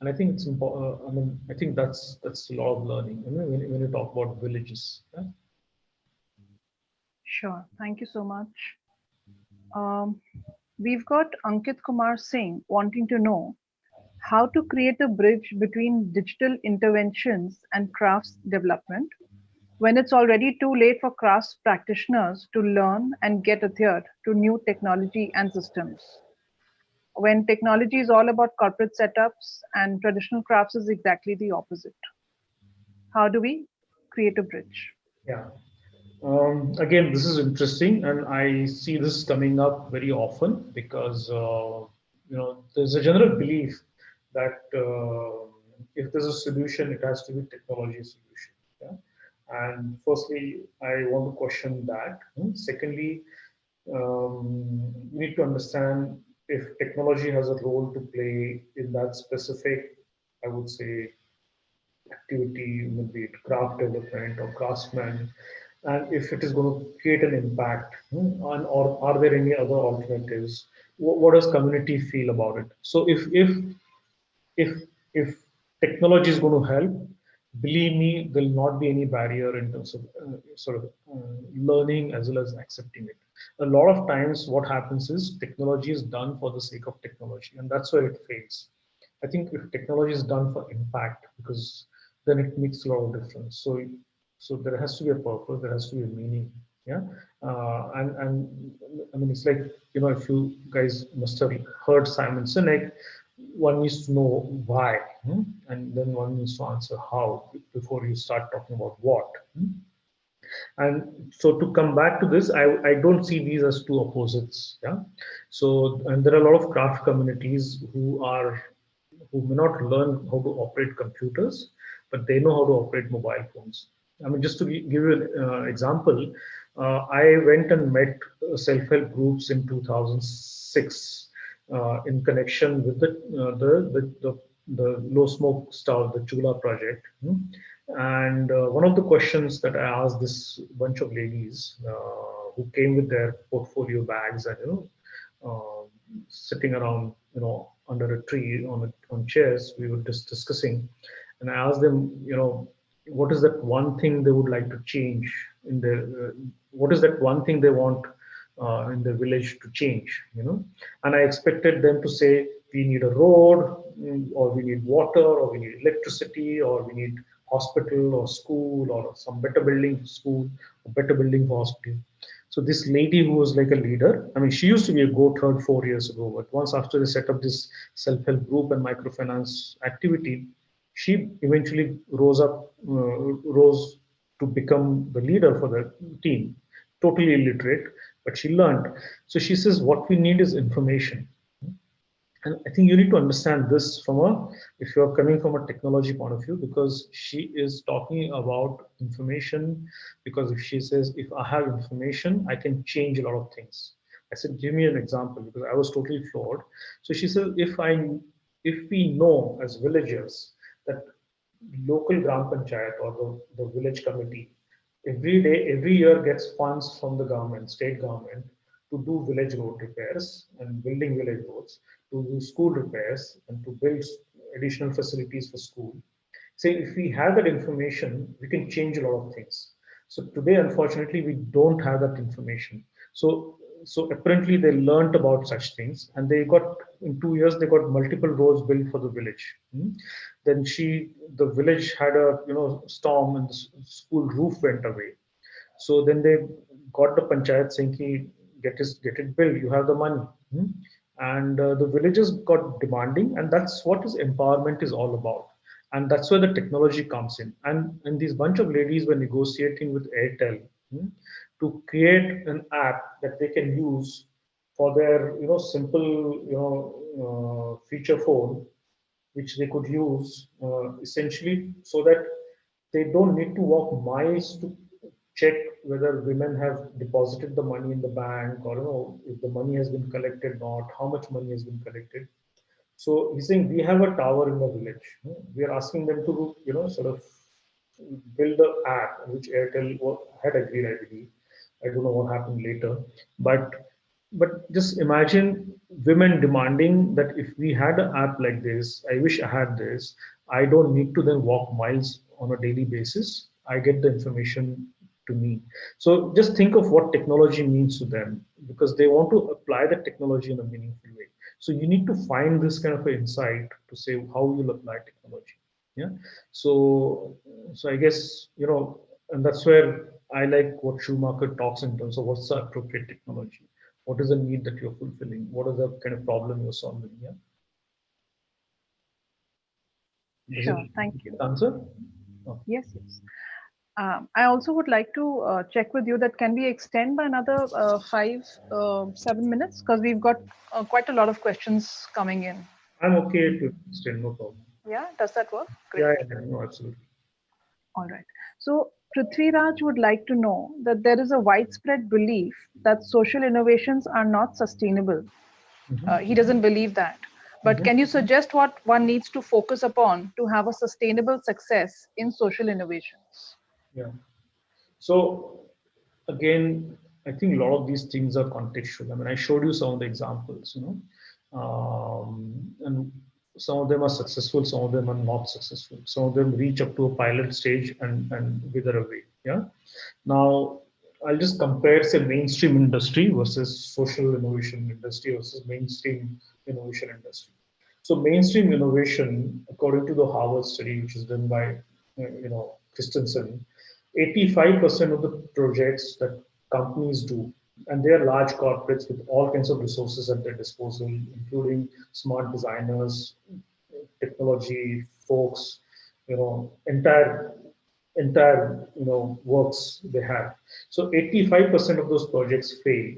And I think it's important. I mean, I think that's a lot of learning. I mean, when you talk about villages. Yeah? Sure. Thank you so much. Um, we've got Ankit Kumar Singh wanting to know how to create a bridge between digital interventions and crafts development when it's already too late for crafts practitioners to learn and get adhered to new technology and systems. When technology is all about corporate setups and traditional crafts is exactly the opposite. How do we create a bridge? Yeah. Again, this is interesting, and I see this coming up very often, because there's a general belief that if there's a solution, it has to be technology solution. Yeah? And firstly, I want to question that. Secondly, you need to understand if technology has a role to play in that specific, I would say, activity, maybe it craft development or craftsman, and if it is going to create an impact, or are there any other alternatives? What does community feel about it? So if technology is going to help, believe me, there will not be any barrier in terms of sort of learning as well as accepting it. A lot of times, what happens is technology is done for the sake of technology, and that's where it fails. I think if technology is done for impact, because then it makes a lot of difference. So there has to be a purpose, there has to be a meaning. Yeah, and I mean, it's like, if you guys must have heard Simon Sinek, one needs to know why, and then one needs to answer how before you start talking about what. And so to come back to this, I don't see these as two opposites. Yeah. So, and there are a lot of craft communities who may not learn how to operate computers, but they know how to operate mobile phones. I mean, just to give you an example, I went and met self-help groups in 2006, in connection with the low smoke stove, the Chula project. And one of the questions that I asked this bunch of ladies, who came with their portfolio bags and sitting around, under a tree on chairs, we were just discussing, and I asked them, what is that one thing they would like to change in their, what is that one thing they want in their village to change, and I expected them to say we need a road, or we need water, or we need electricity, or we need hospital or school, or some better building for school, or better building for hospital. So this lady who was like a leader, I mean, she used to be a goat herd 4 years ago, but once after they set up this self-help group and microfinance activity, she eventually rose to become the leader for the team. Totally illiterate, but she learned. So she says, what we need is information. And I think you need to understand this from if you're coming from a technology point of view, because she is talking about information. Because if she says, if I have information, I can change a lot of things. I said, give me an example, because I was totally floored. So she said, if we know as villagers that local gram panchayat or the village committee every year gets funds from the government, state government, to do village road repairs and building village roads, to do school repairs and to build additional facilities for school. Say if we have that information, we can change a lot of things. So today, unfortunately, we don't have that information. So apparently they learned about such things, and they got in 2 years they got multiple roads built for the village. Then the village had a storm, and the school roof went away. So then they got the panchayat saying, get it built, you have the money. And the villagers got demanding, and that's what is empowerment is all about. And that's where the technology comes in. And these bunch of ladies were negotiating with Airtel to create an app that they can use for their simple feature phone, which they could use essentially so that they don't need to walk miles to check whether women have deposited the money in the bank, or if the money has been collected or not, how much money has been collected. So he's saying we have a tower in the village. We are asking them to sort of build the app, which Airtel had agreed, I believe. I don't know what happened later, but just imagine women demanding that if we had an app like this, I wish I had this. I don't need to then walk miles on a daily basis. I get the information to me. So just think of what technology means to them, because they want to apply the technology in a meaningful way. So you need to find this kind of an insight to say how you'll apply technology. Yeah. So I guess and that's where I like what Schumacher talks in terms of what's the appropriate technology, what is the need that you're fulfilling, what is the kind of problem you're solving. Yeah. Does it Sure, thank you. answer? Oh. Yes, yes. I also would like to check with you that can we extend by another 7 minutes, because we've got quite a lot of questions coming in. I'm okay to extend, no problem. Yeah, does that work? Great. Yeah, no, absolutely. All right. So Prithviraj would like to know that there is a widespread belief that social innovations are not sustainable. He doesn't believe that. But can you suggest what one needs to focus upon to have a sustainable success in social innovations? Yeah. So again, I think a lot of these things are contextual. I mean, I showed you some of the examples, and some of them are successful, some of them are not successful. Some of them reach up to a pilot stage and wither away. Yeah. Now, I'll just compare, say, mainstream industry versus social innovation industry versus mainstream innovation industry. So, mainstream innovation, according to the Harvard study, which is done by Christensen, 85% of the projects that companies do, and they are large corporates with all kinds of resources at their disposal, including smart designers, technology folks, entire works they have. So 85% of those projects fail.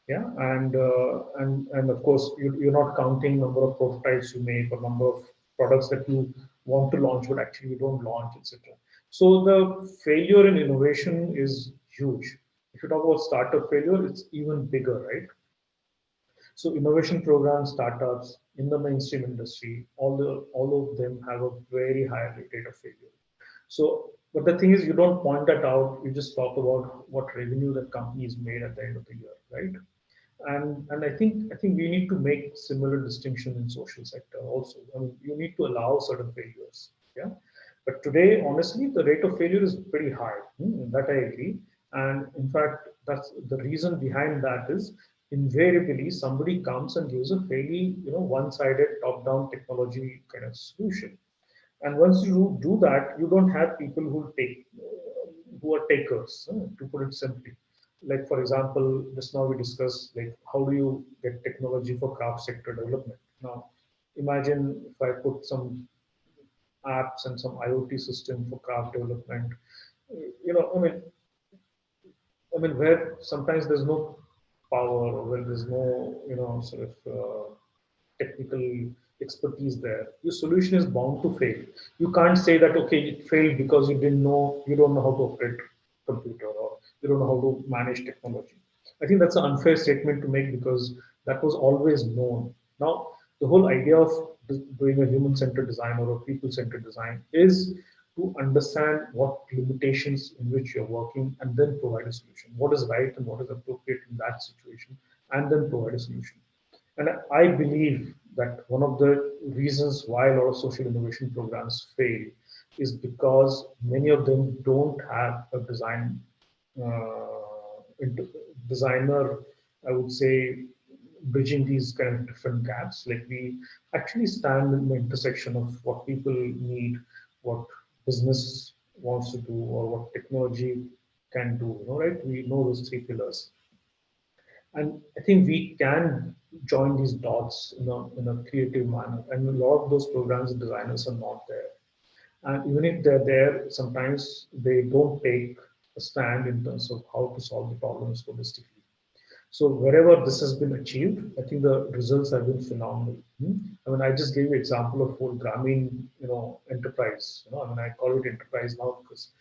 Yeah, and of course you're not counting number of prototypes you make or number of products that you want to launch but actually you don't launch, etc. So the failure in innovation is huge. If you talk about startup failure, it's even bigger, right? So innovation programs, startups in the mainstream industry, all of them have a very high rate of failure. So, but the thing is, you don't point that out. You just talk about what revenue that company is made at the end of the year, right? And I think we need to make similar distinction in social sector also. I mean, you need to allow certain failures, yeah. But today, honestly, the rate of failure is pretty high. That I agree. And in fact, that's the reason behind that is invariably somebody comes and gives a fairly, one-sided top-down technology kind of solution. And once you do that, you don't have people who are takers, to put it simply. Like for example, just now we discussed like how do you get technology for craft sector development. Now, imagine if I put some apps and some IoT system for craft development. You know, where sometimes there's no power or where there's no, sort of technical expertise there, your solution is bound to fail. You can't say that, okay, it failed because you don't know how to operate computer or you don't know how to manage technology. I think that's an unfair statement to make because that was always known. Now, the whole idea of doing a human-centered design or a people-centered design is to understand what limitations in which you're working and then provide a solution. What is right and what is appropriate in that situation, and then provide a solution. And I believe that one of the reasons why a lot of social innovation programs fail is because many of them don't have a designer, I would say, bridging these kind of different gaps. Like we actually stand in the intersection of what people need, what business wants to do, or what technology can do. Right? We know those three pillars. And I think we can join these dots in a creative manner. And a lot of those programs and designers are not there. And even if they're there, sometimes they don't take a stand in terms of how to solve the problems holistically. So wherever this has been achieved, I think the results have been phenomenal. I mean, I just gave you an example of whole Grameen, enterprise. I mean, I call it enterprise now because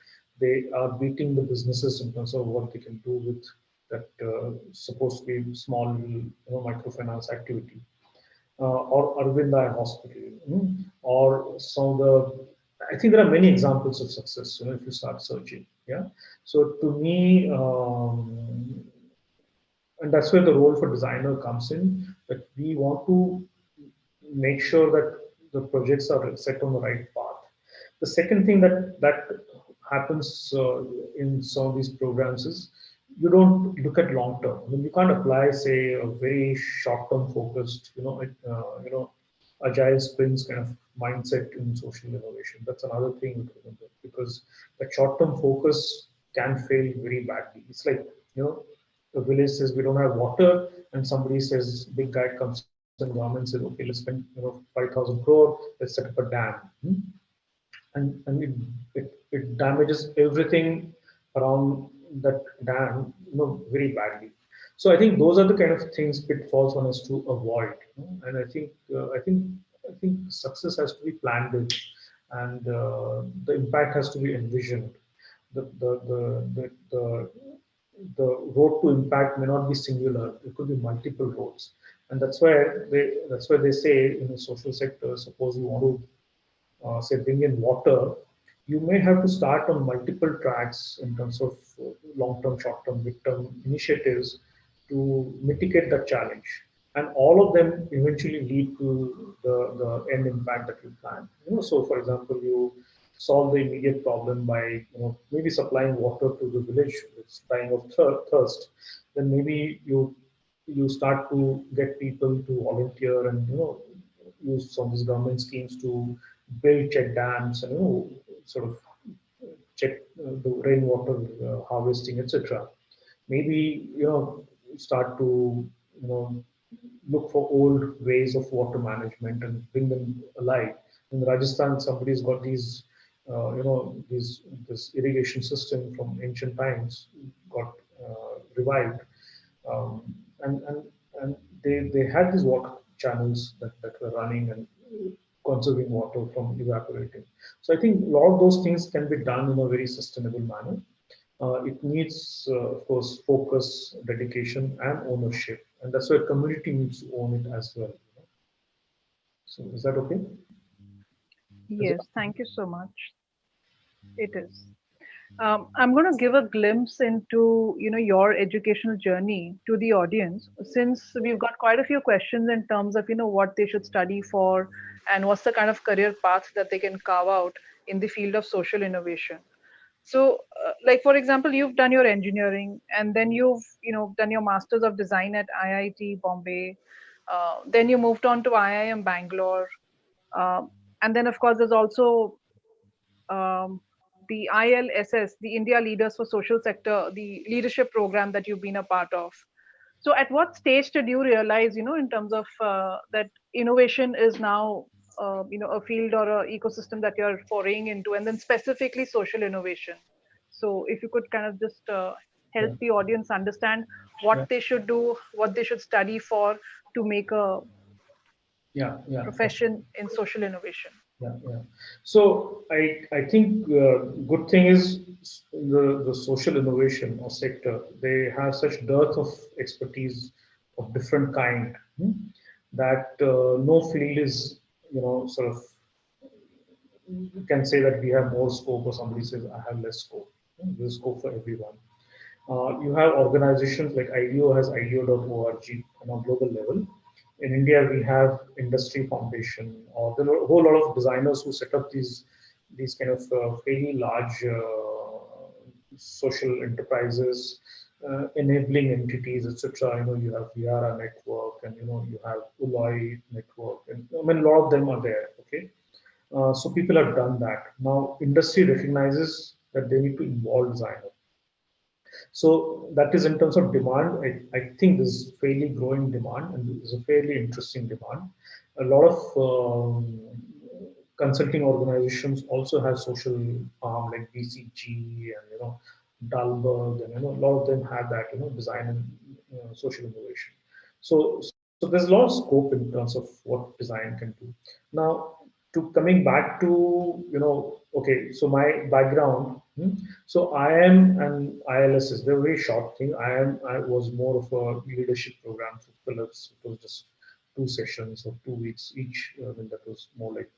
they are beating the businesses in terms of what they can do with that supposed to be small, microfinance activity, or Arvind Hospital, or some of the. I think there are many examples of success. If you start searching, yeah. So to me, and that's where the role for designer comes in. That we want to make sure that the projects are set on the right path. The second thing that happens in some of these programs is you don't look at long term. I mean, you can't apply, say, a very short term focused, agile sprints kind of mindset in social innovation. That's another thing to remember because the short term focus can fail very badly. It's like the village says we don't have water, and somebody says big guy comes in, government says okay, let's spend 5,000 crore, let's set up a dam. And it damages everything around that dam, very badly. So I think those are the kind of things, pitfalls one has to avoid. And I think success has to be planned in, and the impact has to be envisioned. The road to impact may not be singular; it could be multiple roads, and that's why they say in the social sector, suppose you want to say bring in water, you may have to start on multiple tracks in terms of long-term, short-term, mid-term initiatives to mitigate that challenge. And all of them eventually lead to the end impact that you plan. So for example, you solve the immediate problem by maybe supplying water to the village that's dying of thirst. Then maybe you start to get people to volunteer and use some of these government schemes to build check dams and sort of check the rainwater harvesting, etc. Maybe start to you know look for old ways of water management and bring them alive. In Rajasthan, somebody's got these this irrigation system from ancient times got revived, um, and and they had these water channels that were running and conserving water from evaporating. So I think a lot of those things can be done in a very sustainable manner. It needs, of course, focus, dedication, and ownership, and that's why community needs to own it as well. So is that okay? Is it? Yes, thank you so much. It is. I'm going to give a glimpse into your educational journey to the audience, since we've got quite a few questions in terms of what they should study for and what's the kind of career path that they can carve out in the field of social innovation. So, like for example, you've done your engineering, and then you've done your Masters of Design at IIT Bombay. Then you moved on to IIM Bangalore, and then of course there's also um, the ILSS, the India Leaders for Social Sector, the leadership program that you've been a part of. So, at what stage did you realize, in terms of that innovation is now, a field or a ecosystem that you're foraying into, and then specifically social innovation? So, if you could kind of just help Yeah. the audience understand what Yeah. they should do, what they should study for to make a Yeah. Yeah. profession in social innovation. Yeah, yeah. So I think good thing is the social innovation or sector. They have such dearth of expertise of different kind, that no field is sort of can say that we have more scope or somebody says I have less scope. There's scope for everyone. You have organizations like IDEO has IDEO.org on a global level. In India, we have Industry Foundation, or there are a whole lot of designers who set up these kind of fairly large social enterprises, enabling entities, etc. You have Viara Network, and you have Uloi Network, and I mean a lot of them are there. Okay, so people have done that. Now, industry recognizes that they need to involve designers. So that is in terms of demand. I think there's fairly growing demand, and there's a fairly interesting demand. A lot of consulting organizations also have social arm like BCG and Dalberg, and a lot of them have that design and social innovation. So there's a lot of scope in terms of what design can do. Now, to coming back to okay, so my background. So I am an ILSS. They're very short thing. I was more of a leadership program for Philips. It was just 2 sessions of 2 weeks each. And that was more like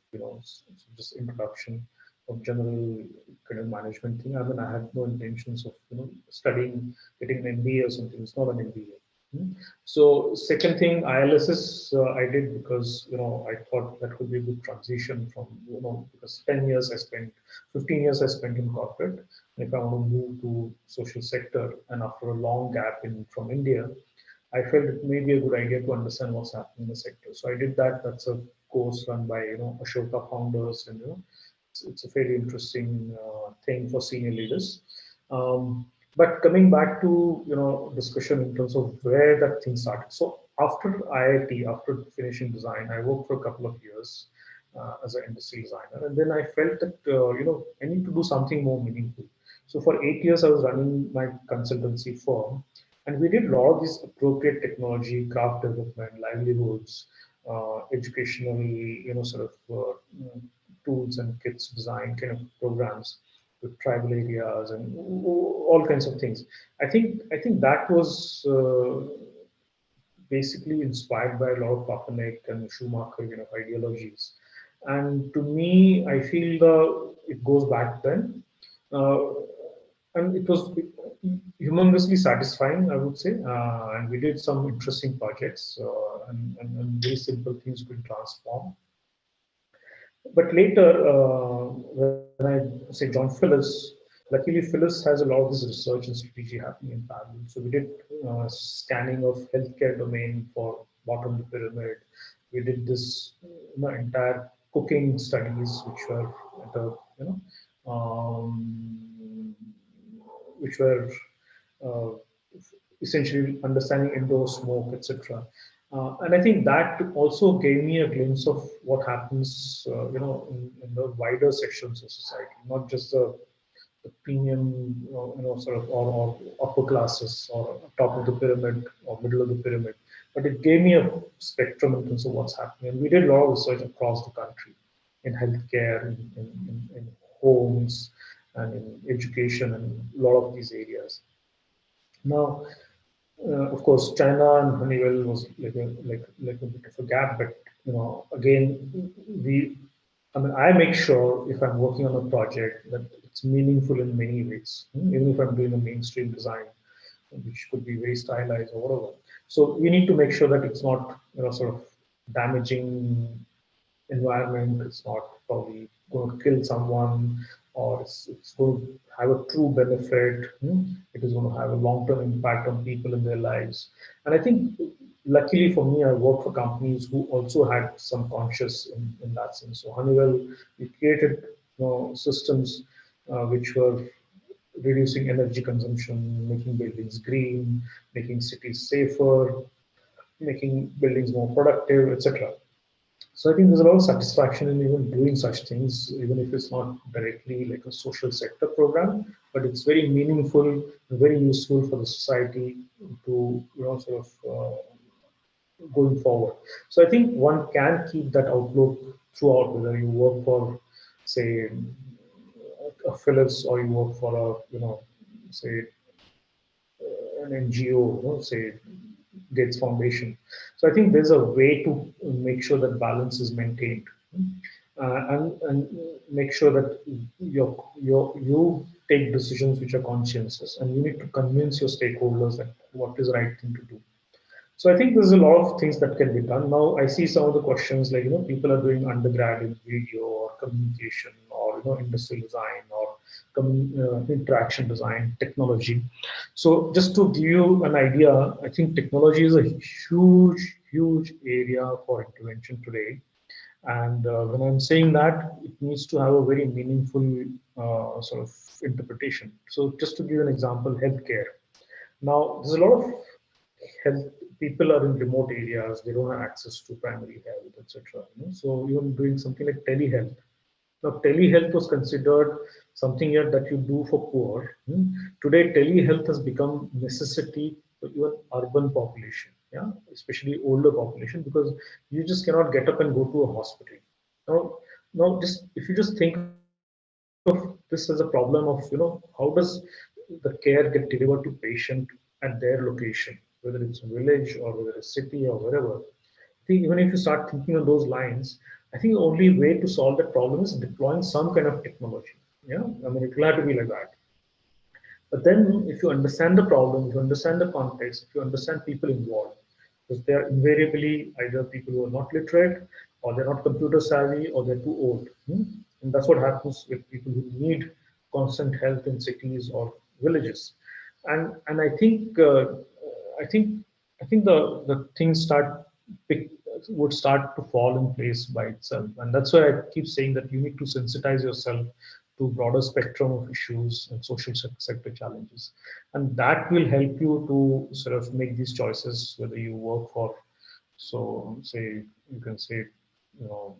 just introduction of general kind of management thing. I mean, I had no intentions of studying, getting an MBA or something. It's not an MBA. So second thing, ILSS I did because I thought that could be a good transition from because 10 years I spent, 15 years I spent in corporate. And if I want to move to social sector, and after a long gap in from India, I felt it may be a good idea to understand what's happening in the sector. So I did that. That's a course run by Ashoka founders, and it's a fairly interesting thing for senior leaders. Um, but coming back to discussion in terms of where that thing started. So after IIT, after finishing design, I worked for a couple of years as an industry designer, and then I felt that I need to do something more meaningful. So for 8 years, I was running my consultancy firm, and we did a lot of this appropriate technology, craft development, livelihoods, educational, sort of tools and kits design kind of programs with tribal areas and all kinds of things. I think that was basically inspired by a lot of Papanek and Schumacher, ideologies. And to me, I feel it goes back then. Uh, and it was humongously satisfying, I would say. And we did some interesting projects, and very simple things could transform. But later, when I say John Phillips, luckily Phillips has a lot of this research and strategy happening in parallel. So we did scanning of healthcare domain for bottom of the pyramid. We did this entire cooking studies, which were at a, which were uh, essentially understanding indoor smoke, etc. And I think that also gave me a glimpse of what happens, in the wider sections of society, not just the premium, sort of, or upper classes, or top of the pyramid, or middle of the pyramid. But it gave me a spectrum in terms of what's happening. And we did a lot of research across the country in healthcare, in homes, and in education, and a lot of these areas. Now, of course, China and Honeywell was like a bit of a gap, but again, I mean, I make sure if I'm working on a project that it's meaningful in many ways, even if I'm doing a mainstream design, which could be very stylized or whatever. So we need to make sure that it's not sort of damaging environment. It's not probably going to kill someone. or it's going to have a true benefit. It is going to have a long-term impact on people in their lives. And I think, luckily for me, I work for companies who also had some conscious in that sense. So Honeywell, we created systems which were reducing energy consumption, making buildings green, making cities safer, making buildings more productive, etc. So I think there's a lot of satisfaction in even doing such things, even if it's not directly like a social sector program, but it's very meaningful, very useful for the society to sort of going forward. So I think one can keep that outlook throughout, whether you work for, say, a Philips or you work for a, say, an NGO, say Gates Foundation. So I think there's a way to make sure that balance is maintained, and make sure that you take decisions which are conscientious, and you need to convince your stakeholders that what is the right thing to do. So I think there's a lot of things that can be done. Now I see some of the questions like, people are doing undergrad in video or communication or, industrial design or interaction design, technology. So just to give you an idea, I think technology is a huge, huge area for intervention today. And when I'm saying that, it needs to have a very meaningful sort of interpretation. So just to give you an example, healthcare. Now, there's a lot of health people are in remote areas, they don't have access to primary health, etc. So even doing something like telehealth. Now, telehealth was considered something here that you do for poor. Today, telehealth has become necessity for even urban population, yeah, especially older population, because you just cannot get up and go to a hospital. Now, just if you just think of this as a problem of, how does the care get delivered to patient at their location, whether it's a village or whether it's a city or wherever. I think even if you start thinking on those lines, I think the only way to solve that problem is deploying some kind of technology. Yeah, I mean, it will have to be like that. But then, if you understand the problem, if you understand the context, if you understand people involved, because they are invariably either people who are not literate, or they're not computer savvy, or they're too old. And that's what happens with people who need constant help in cities or villages. And I think I think the things pick, would start to fall in place by itself. And that's why I keep saying that you need to sensitize yourself to broader spectrum of issues and social sector challenges. And that will help you to sort of make these choices, whether you work for, so say, you can say, you know,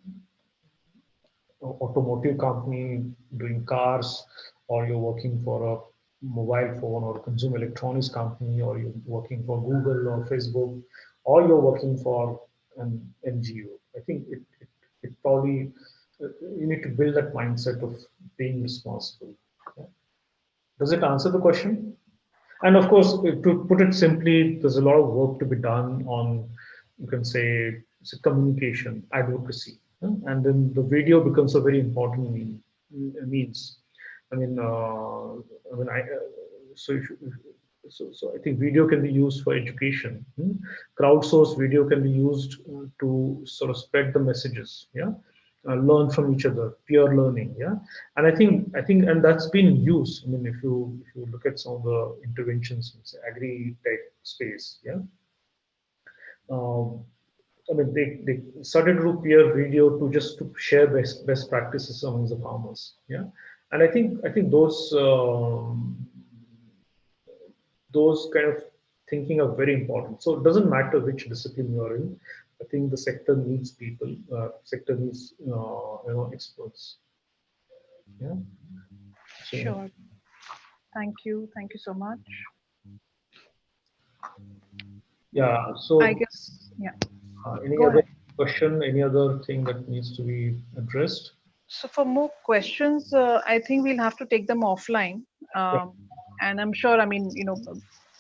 automotive company doing cars, or you're working for a mobile phone or consumer electronics company, or you're working for Google or Facebook, or you're working for an NGO. I think it probably, you need to build that mindset of being responsible. Does it answer the question? And of course, to put it simply, there's a lot of work to be done on, you can say, communication, advocacy. And then the video becomes a very important means. I mean, so, so I think video can be used for education. Crowdsourced video can be used to sort of spread the messages. Yeah, learn from each other, peer learning. Yeah, and and that's been used. I mean, if you look at some of the interventions in say, agri tech space. Yeah. Um, I mean, they started to do peer video to just to share best practices among the farmers. Yeah, and I think those kind of thinking are very important. So it doesn't matter which discipline you are in. I think the sector needs people. Sector needs experts. Yeah. So Sure. Thank you. Thank you so much. yeah. I So guess, yeah, any go other ahead. question? Any other thing that needs to be addressed? So for more questions, I think we'll have to take them offline. Yeah. Um, and I'm sure, I mean,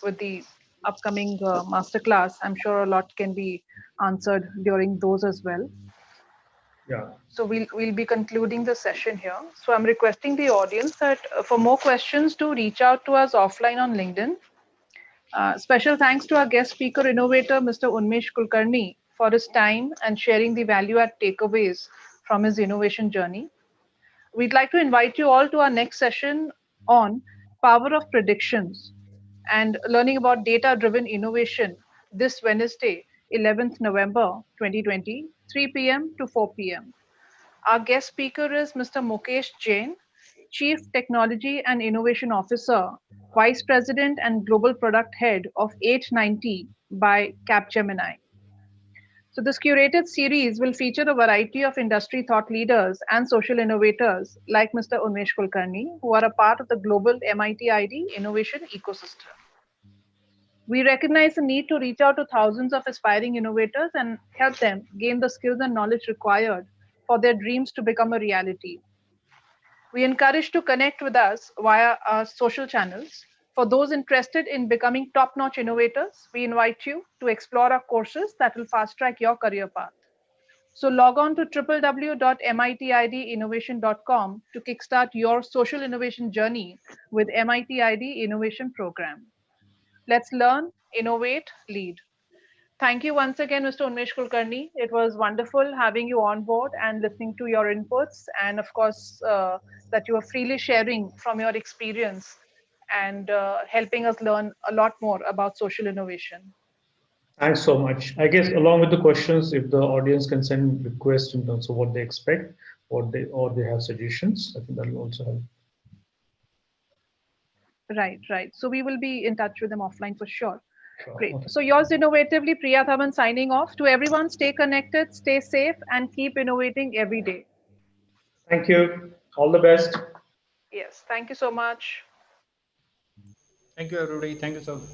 with the upcoming masterclass, I'm sure a lot can be answered during those as well. Yeah. So we'll be concluding the session here. So I'm requesting the audience that for more questions to reach out to us offline on LinkedIn. Special thanks to our guest speaker innovator, Mr. Unmesh Kulkarni, for his time and sharing the value add takeaways from his innovation journey. We'd like to invite you all to our next session on power of predictions and learning about data-driven innovation this Wednesday, 11th November 2020, 3 p.m. to 4 p.m. Our guest speaker is Mr. Mukesh Jain, Chief Technology and Innovation Officer, Vice President and Global Product Head of 890 by Capgemini. So, this curated series will feature a variety of industry thought leaders and social innovators like Mr. Unmesh Kulkarni, who are a part of the global MIT ID innovation ecosystem. We recognize the need to reach out to thousands of aspiring innovators and help them gain the skills and knowledge required for their dreams to become a reality. We encourage to connect with us via our social channels. For those interested in becoming top notch innovators, we invite you to explore our courses that will fast track your career path. So log on to www.mitidinnovation.com to kickstart your social innovation journey with MIT ID Innovation Program. Let's learn, innovate, lead. Thank you once again, Mr. Unmesh Kulkarni. It was wonderful having you on board and listening to your inputs, and of course, that you are freely sharing from your experience and helping us learn a lot more about social innovation. Thanks so much. I guess along with the questions, if the audience can send requests in terms of what they expect, or they have suggestions, I think that will also help. Right, right. So we will be in touch with them offline for sure. Sure. Great. Okay. So yours innovatively, Priya Thavan signing off. To everyone, stay connected, stay safe, and keep innovating every day. Thank you. All the best. Yes, thank you so much. Thank you, everybody. Thank you so much.